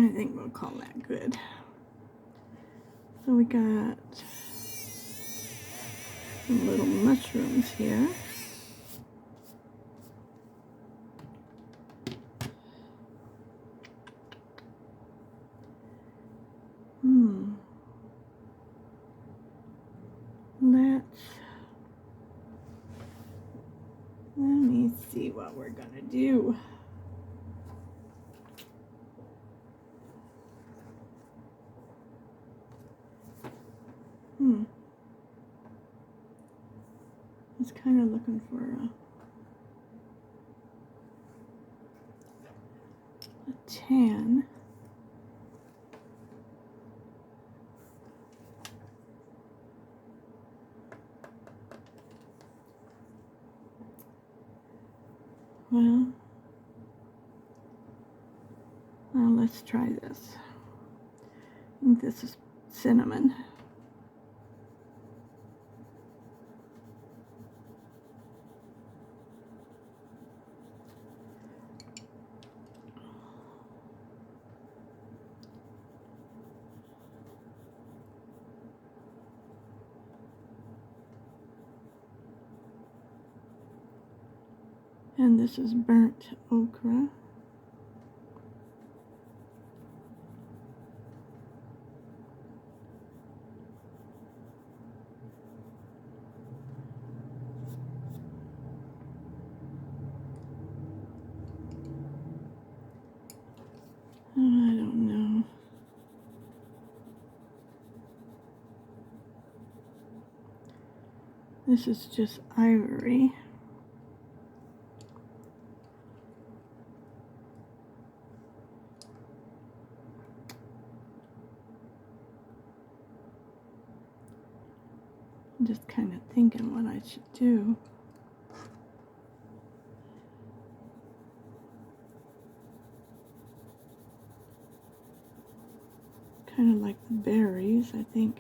I think we'll call that good. So we got some little mushrooms here. Let me see what we're gonna do. I was kind of looking for a tan. Well, let's try this. I think this is cinnamon. And this is burnt okra. I don't know. This is just ivory. I'm just kind of thinking what I should do. Kind of like the berries, I think.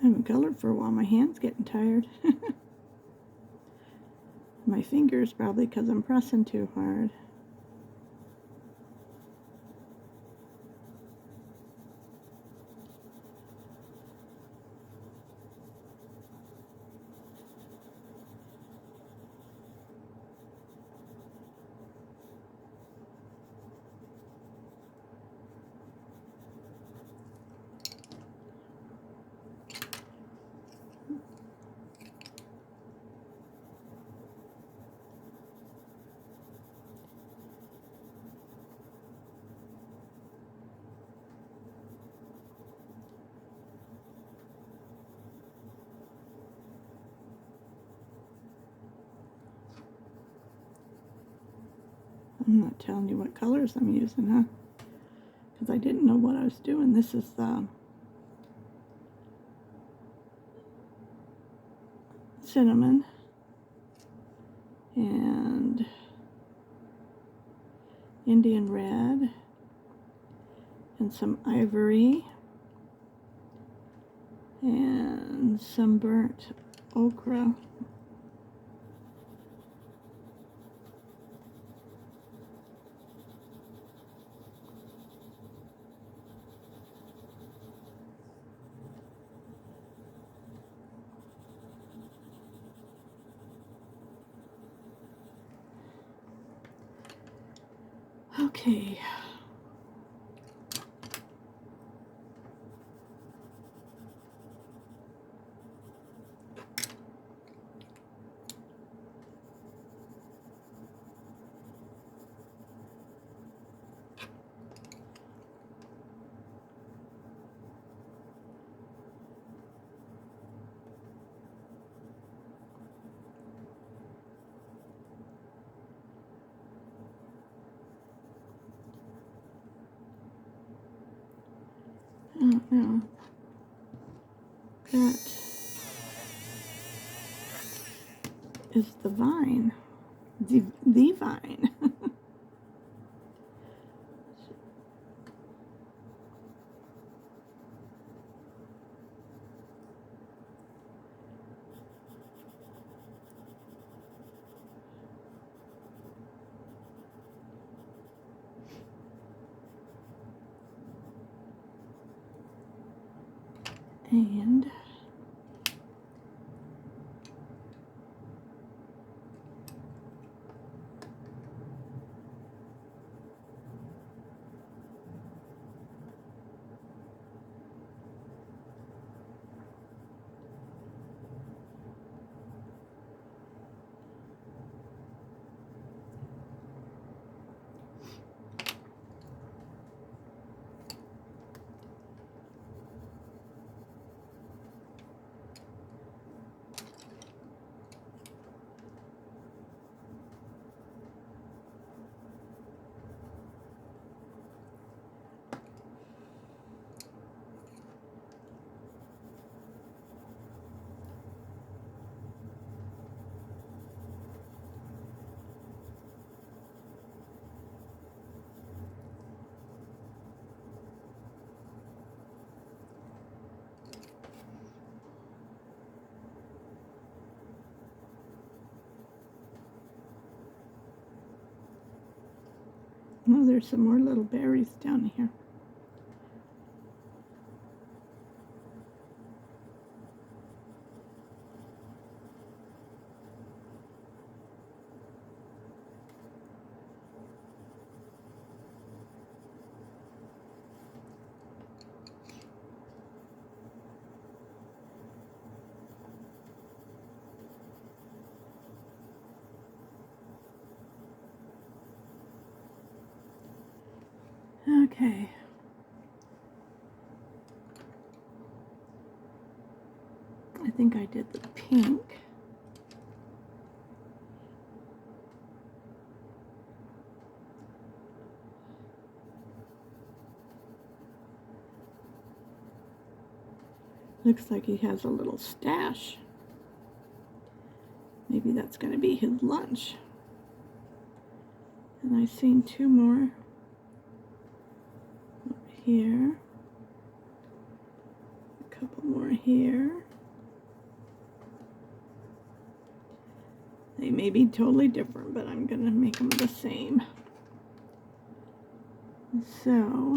I haven't colored for a while. My hand's getting tired. My fingers probably because I'm pressing too hard. I'm not telling you what colors I'm using, huh? Because I didn't know what I was doing. This is cinnamon and Indian red and some ivory and some burnt okra. Okay. Oh, no. That is the vine. The vine. And oh, there's some more little berries down here. Okay. I think I did the pink. Looks like he has a little stash. Maybe that's going to be his lunch. And I've seen two more over here. A couple more here. They may be totally different, but I'm going to make them the same. So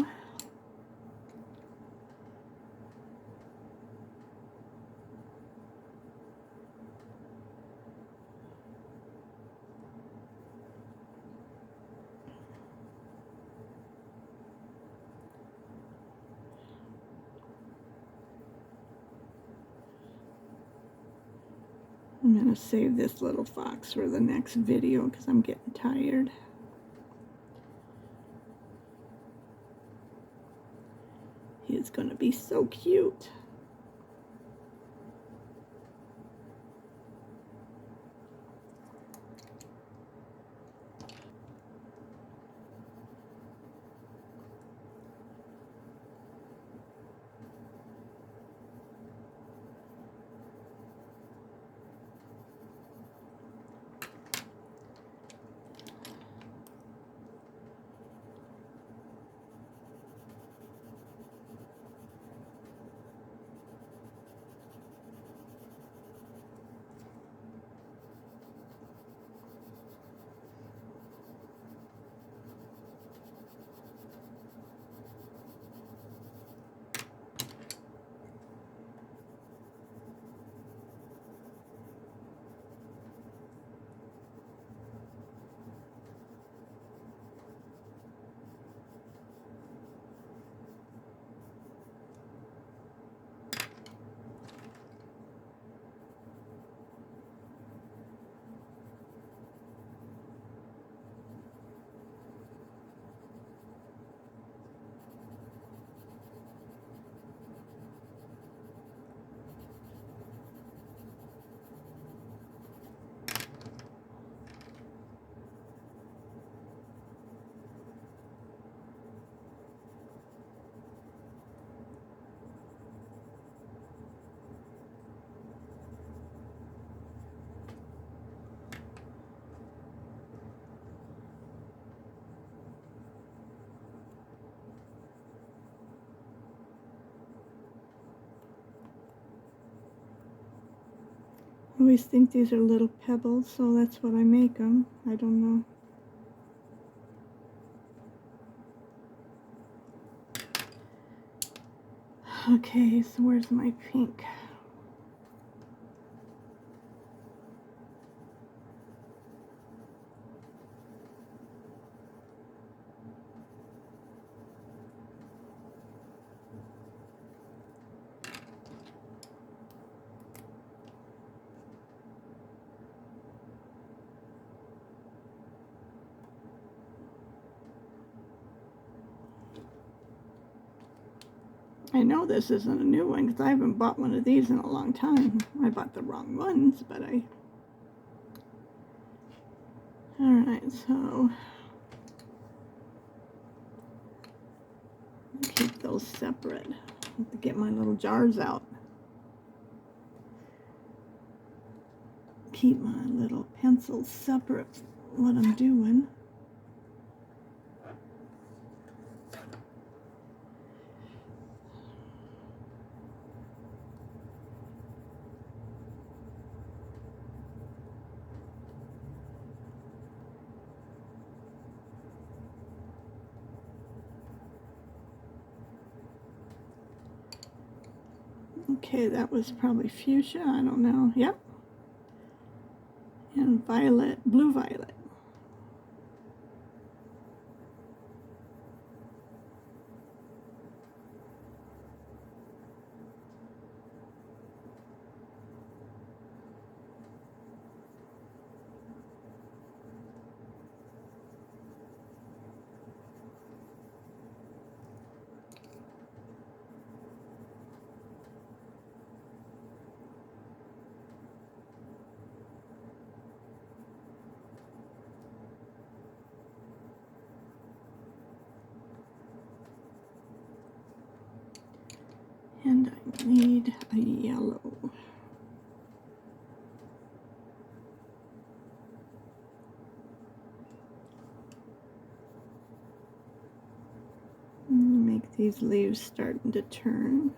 I'm going to save this little fox for the next video because I'm getting tired. He is going to be so cute. always think these are little pebbles, so that's what I make them. I don't know. Okay, so where's my pink? I know this isn't a new one because I haven't bought one of these in a long time. I bought the wrong ones, but I... Alright, so... keep those separate. I have to get my little jars out. Keep my little pencils separate, what I'm doing. Okay, that was probably fuchsia, I don't know. Yep. And violet, blue violet. And I need a yellow. Make these leaves starting to turn.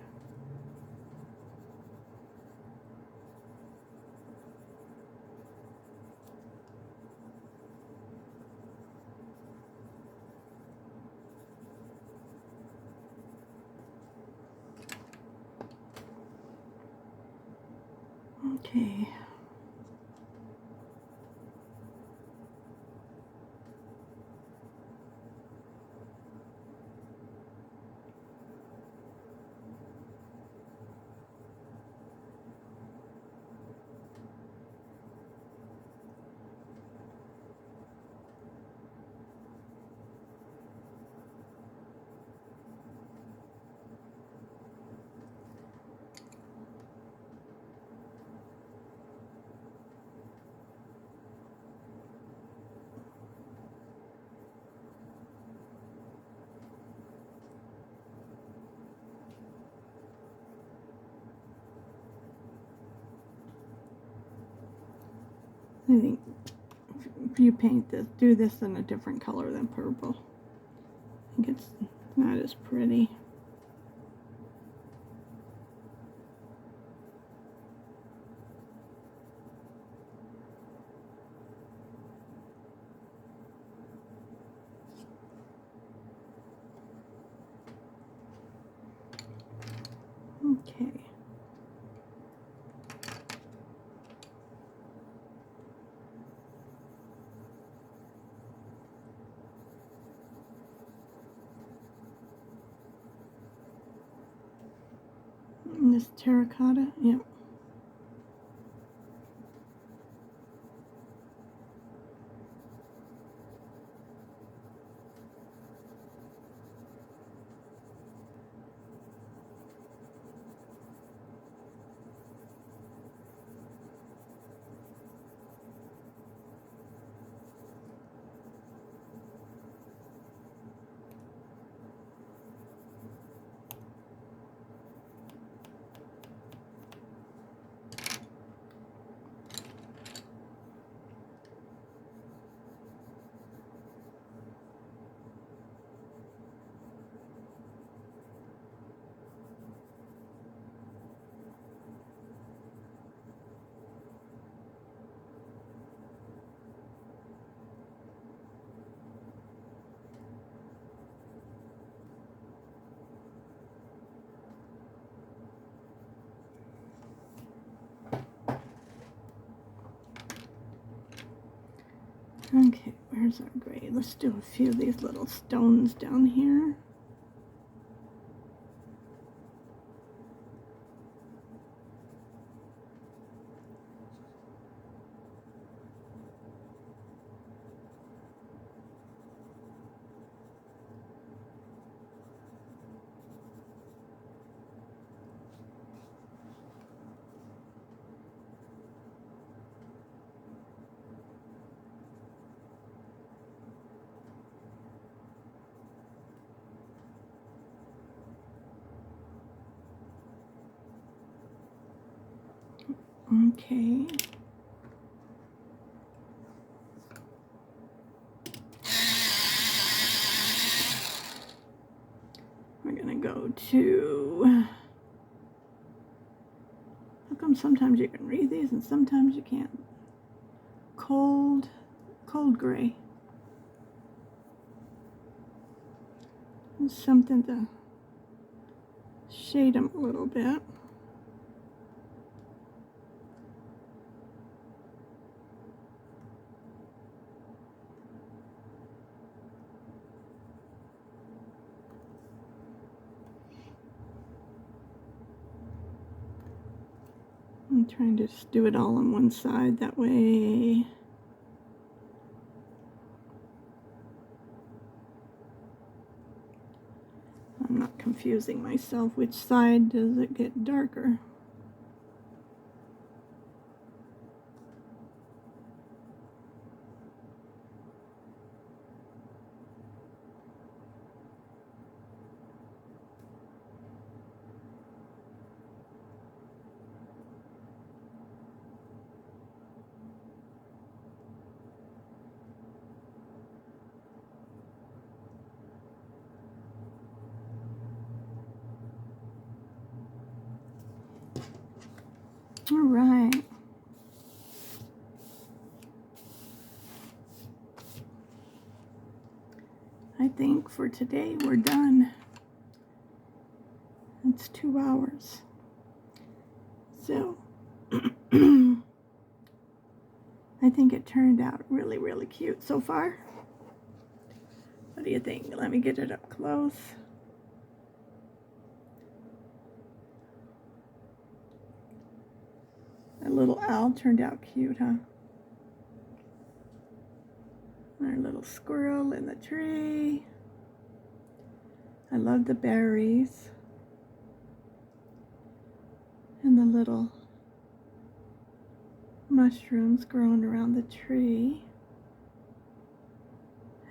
Okay. I think if you paint this, do this in a different color than purple. I think it's not as pretty. Okay. And this terracotta, yep. Okay, where's our gray? Let's do a few of these little stones down here. Okay. We're gonna go to, how come sometimes you can read these and sometimes you can't? Cold gray. And something to shade them a little bit. I'm trying to just do it all on one side, that way I'm not confusing myself. Which side does it get darker? All right. I think for today we're done. It's 2 hours. So I think it turned out really, really cute so far. What do you think? Let me get it up close. That little owl turned out cute, huh? Our little squirrel in the tree. I love the berries. And the little mushrooms growing around the tree.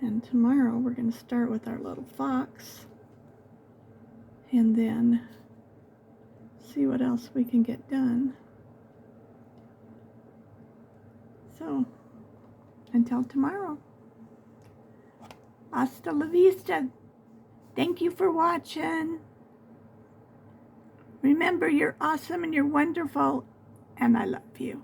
And tomorrow we're going to start with our little fox. And then see what else we can get done. So, until tomorrow. Hasta la vista. Thank you for watching. Remember, you're awesome and you're wonderful, and I love you.